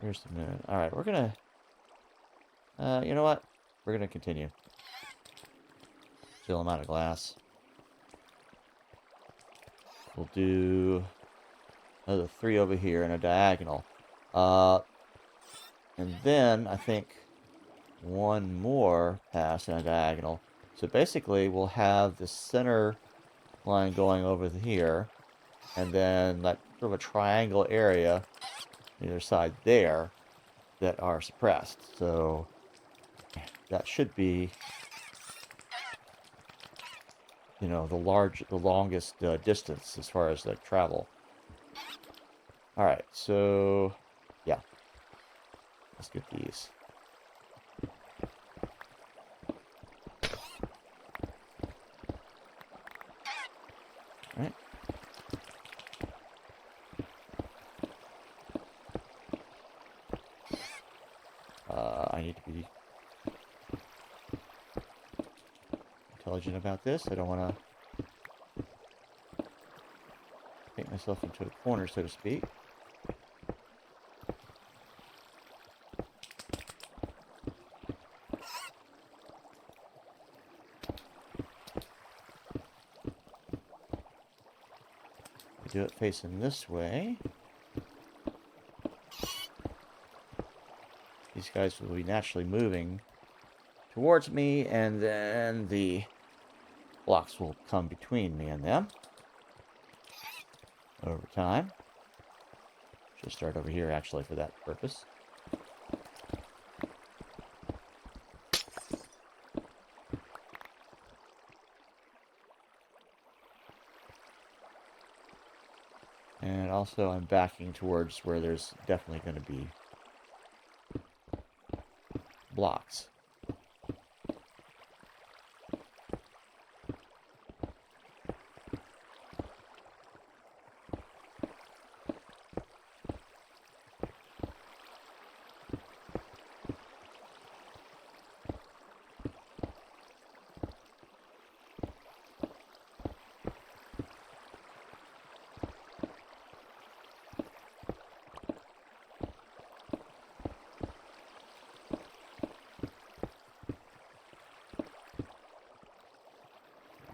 Speaker 1: Here's the moon. Alright, we're gonna... you know what? We're gonna continue. Still amount of glass. We'll do another 3 over here and a diagonal. And then, I think, one more pass and a diagonal. So basically, we'll have the center line going over here, and then that sort of a triangle area on either side there that are suppressed. So that should be, the longest distance as far as the travel. All right, so yeah, let's get these. All right. I need to be intelligent about this. I don't want to paint myself into a corner, so to speak. Do it facing this way. These guys will be naturally moving towards me, and then the blocks will come between me and them over time. Should start over here, actually, for that purpose. And also, I'm backing towards where there's definitely going to be blocks.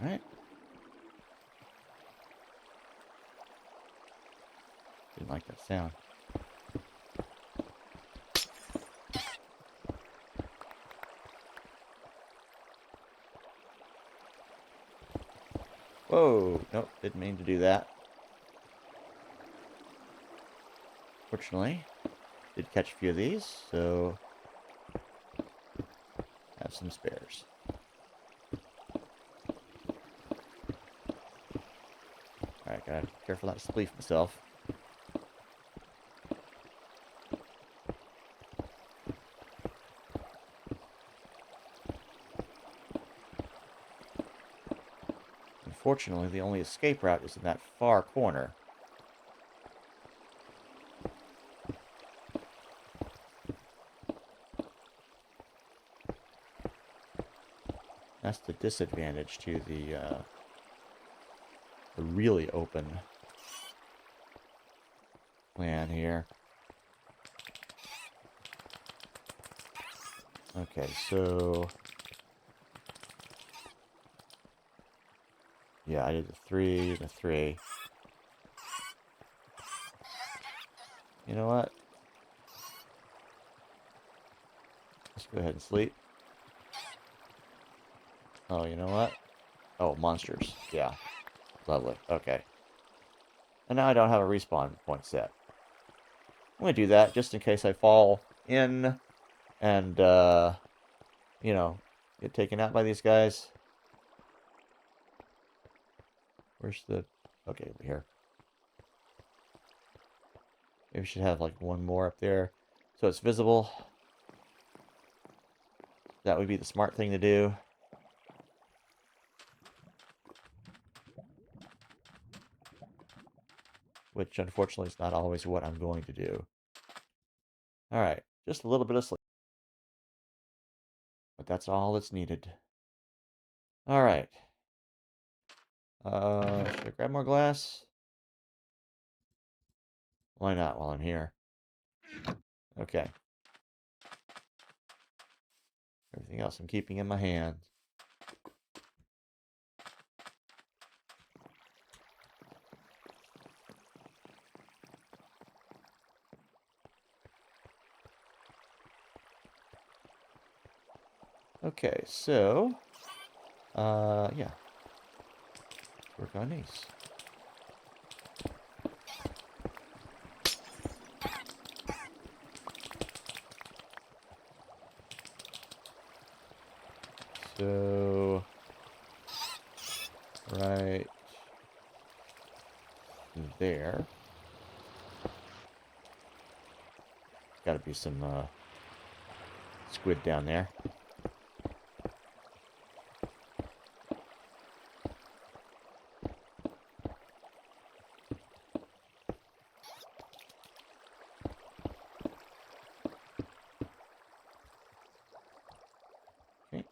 Speaker 1: Alright. Didn't like that sound. Whoa! Nope, didn't mean to do that. Fortunately, did catch a few of these, so have some spares. Alright, gotta be careful not to spleef myself. Unfortunately, the only escape route is in that far corner. That's the disadvantage to the really open plan here. Okay, so yeah, I did the 3, the 3. You know what? Let's go ahead and sleep. Oh, you know what? Oh, monsters. Yeah. Lovely. Okay. And now I don't have a respawn point set. I'm going to do that just in case I fall in and, you know, get taken out by these guys. Where's the... Okay, over here. Maybe we should have, like, one more up there so it's visible. That would be the smart thing to do. Which, unfortunately, is not always what I'm going to do. Alright, just a little bit of sleep. But that's all that's needed. Alright. Should I grab more glass? Why not while I'm here? Okay. Everything else I'm keeping in my hands. Okay, so... yeah. Work on these. So... right... there. Gotta be some, squid down there. Okay.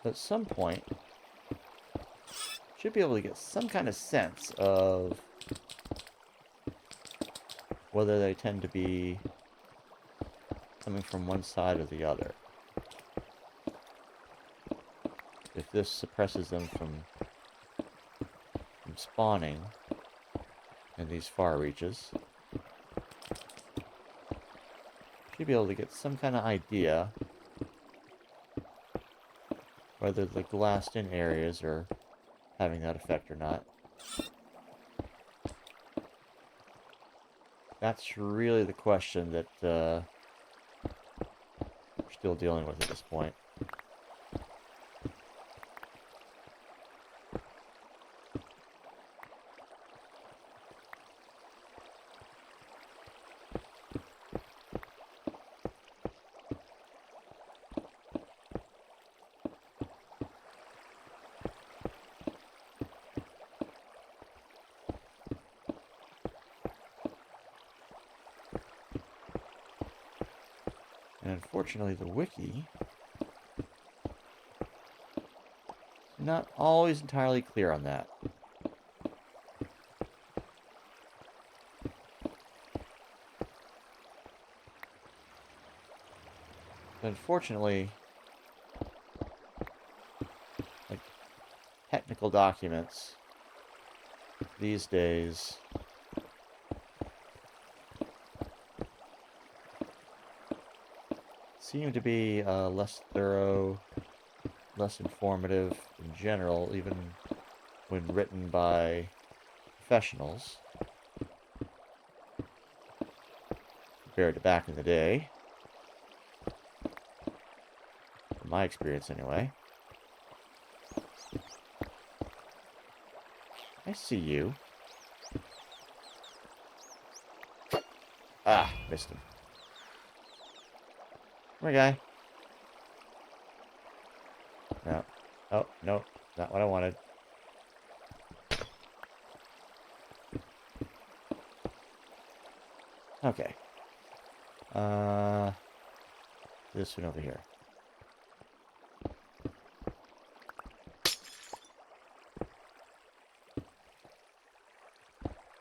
Speaker 1: at some point, should be able to get some kind of sense of whether they tend to be coming from one side or the other. If this suppresses them from spawning in these far reaches, should be able to get some kind of idea whether the glassed-in areas are having that effect or not. That's really the question that we're still dealing with at this point. And unfortunately, the wiki is not always entirely clear on that. But unfortunately, like technical documents these days seem to be less thorough, less informative in general, even when written by professionals, compared to back in the day, from my experience anyway. I see you. Ah, missed him. Come here, guy. No. Oh, no. Not what I wanted. Okay. This one over here.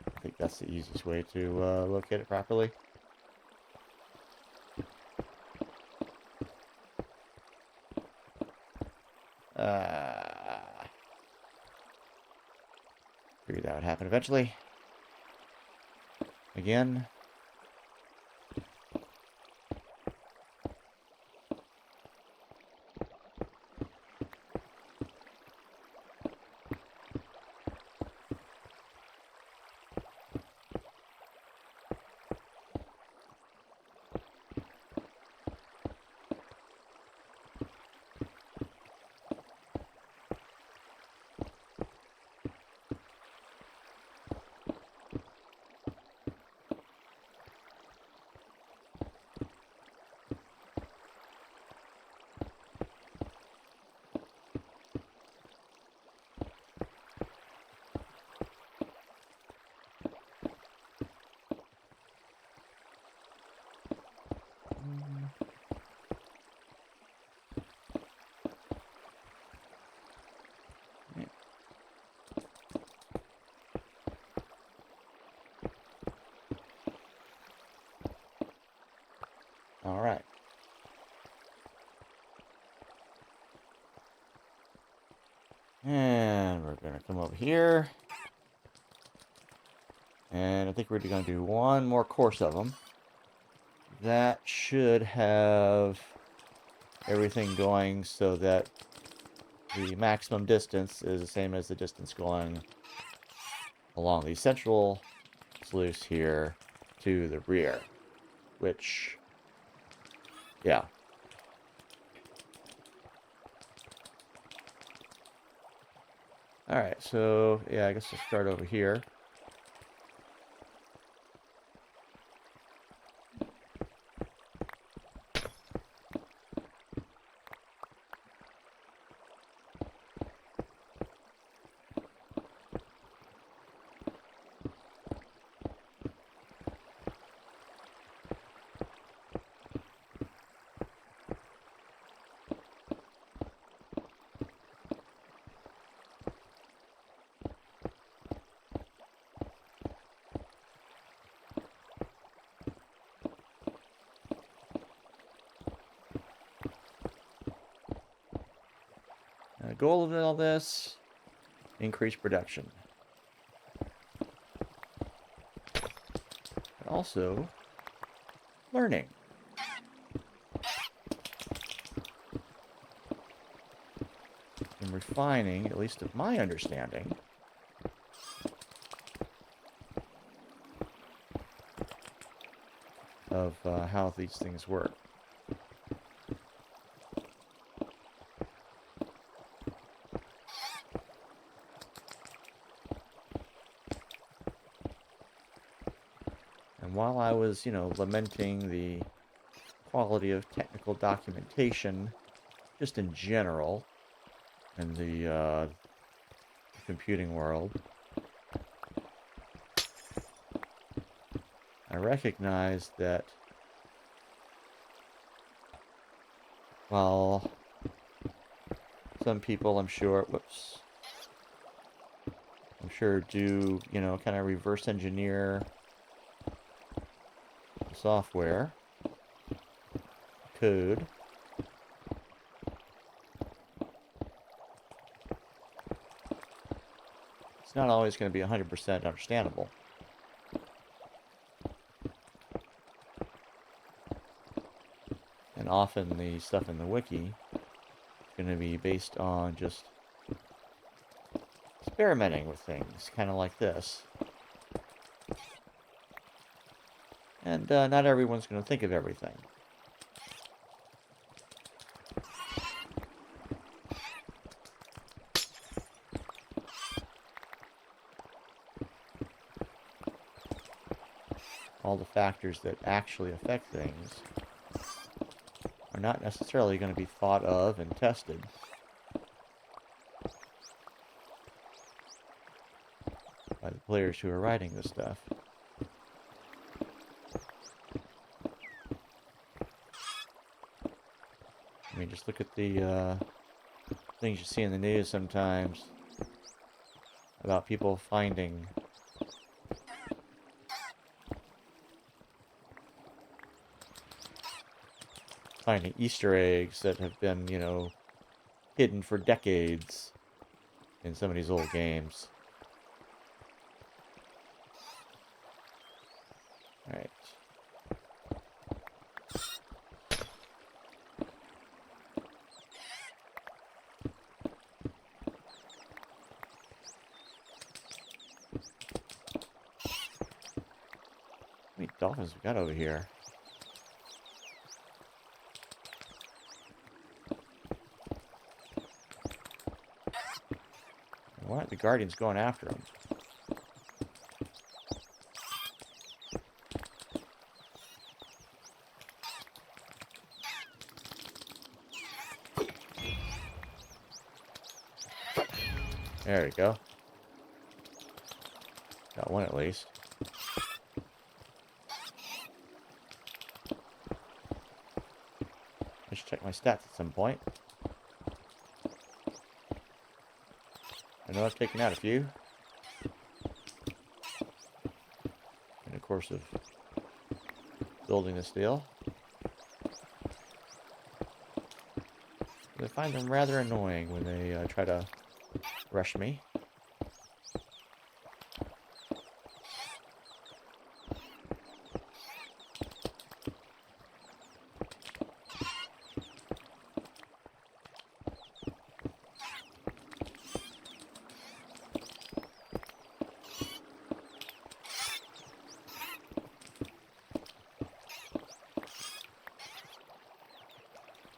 Speaker 1: I think that's the easiest way to locate it properly. Figured that would happen eventually. Again. All right. And we're going to come over here. And I think we're going to do one more course of them. That should have everything going so that the maximum distance is the same as the distance going along the central sluice here to the rear. Which, yeah. Alright, so, yeah, I guess we'll start over here. The goal of all this, increase production. And also, learning. And refining, at least of my understanding, of how these things work. And while I was, lamenting the quality of technical documentation, just in general, in the computing world, I recognize that while some people, I'm sure do, kind of reverse engineer the software, code, it's not always going to be 100% understandable. And often the stuff in the wiki is going to be based on just experimenting with things, kind of like this. And not everyone's going to think of everything. All the factors that actually affect things are not necessarily going to be thought of and tested by the players who are writing this stuff. I mean, just look at the things you see in the news sometimes about people finding Easter eggs that have been, hidden for decades in some of these old games. Alright. How many dolphins we got over here? Why aren't the guardians going after him? There we go. Got one at least. I should check my stats at some point. I know I've taken out a few in the course of building this deal. I find them rather annoying when they try to rush me.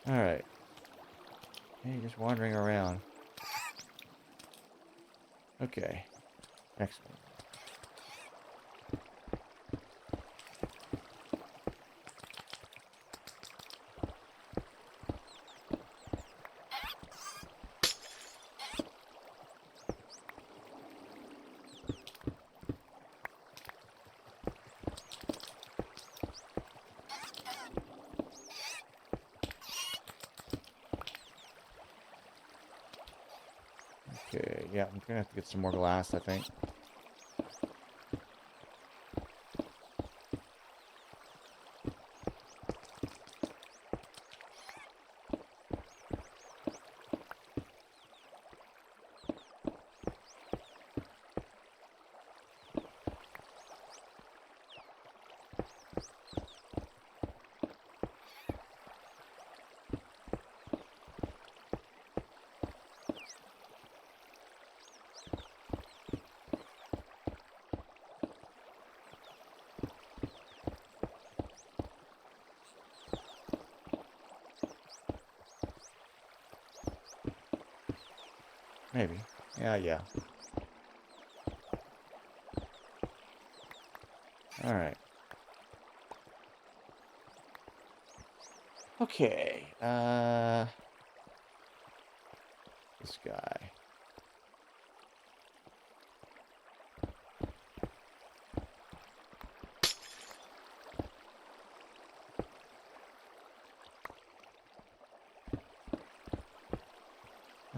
Speaker 1: Alright. Hey, just wandering around. Okay. Next one. Okay, yeah, I'm gonna have to get some more glass, I think. Maybe. Yeah. Alright. Okay. This guy.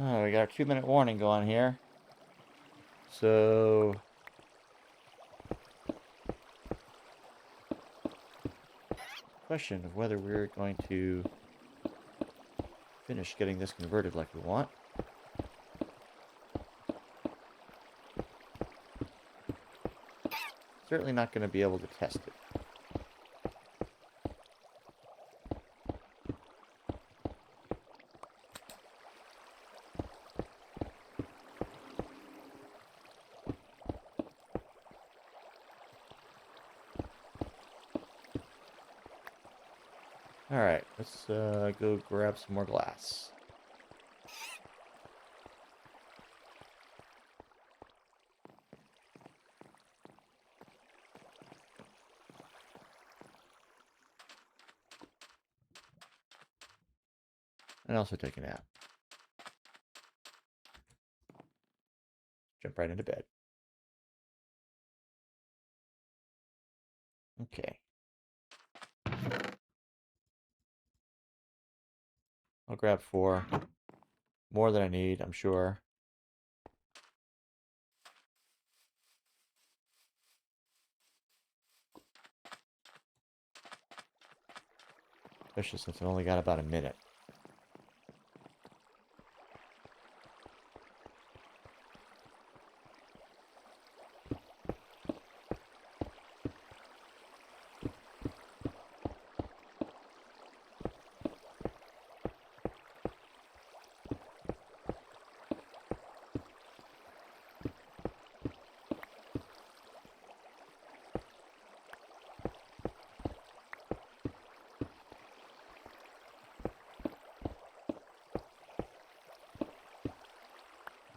Speaker 1: Oh, we got a 2-minute warning going here. So... question of whether we're going to finish getting this converted like we want. Certainly not going to be able to test it. Alright, let's go grab some more glass. And also take a nap. Jump right into bed. Okay. I'll grab 4. More than I need, I'm sure. Especially since I've only got about a minute.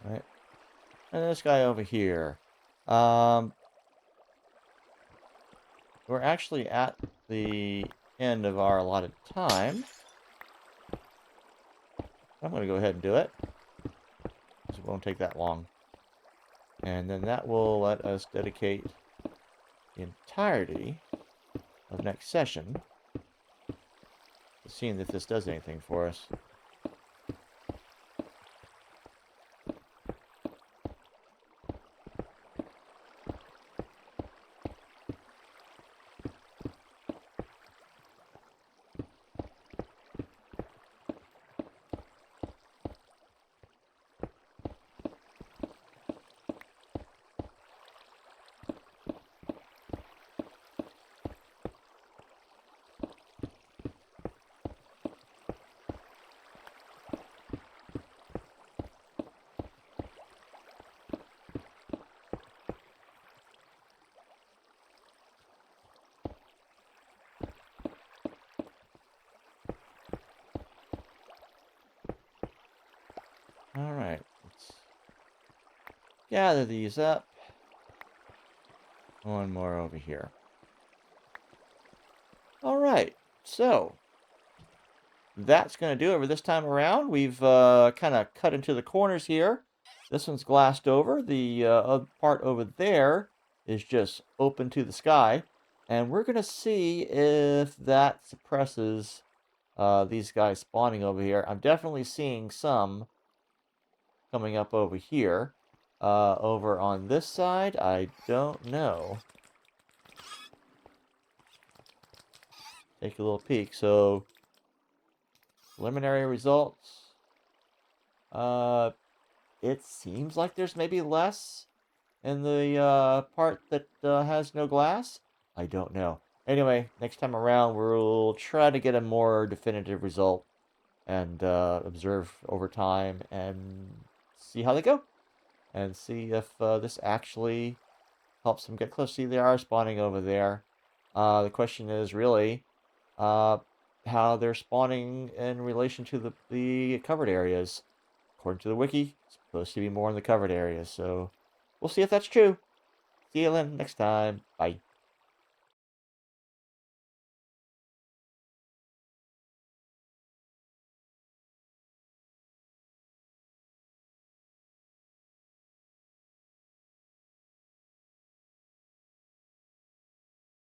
Speaker 1: Right. And this guy over here. We're actually at the end of our allotted time. I'm going to go ahead and do it. It won't take that long. And then that will let us dedicate the entirety of next session to seeing if this does anything for us. Alright, let's gather these up. One more over here. Alright, so that's going to do it for this time around. We've kind of cut into the corners here. This one's glassed over. The other part over there is just open to the sky. And we're going to see if that suppresses these guys spawning over here. I'm definitely seeing some coming up over here. Over on this side, I don't know. Take a little peek. So, preliminary results. It seems like there's maybe less in the part that has no glass. I don't know. Anyway, next time around, we'll try to get a more definitive result and observe over time and see how they go. And see if this actually helps them get close. See, they are spawning over there. The question is really how they're spawning in relation to the covered areas. according to the wiki, it's supposed to be more in the covered areas. So we'll see if that's true. See you then next time. Bye.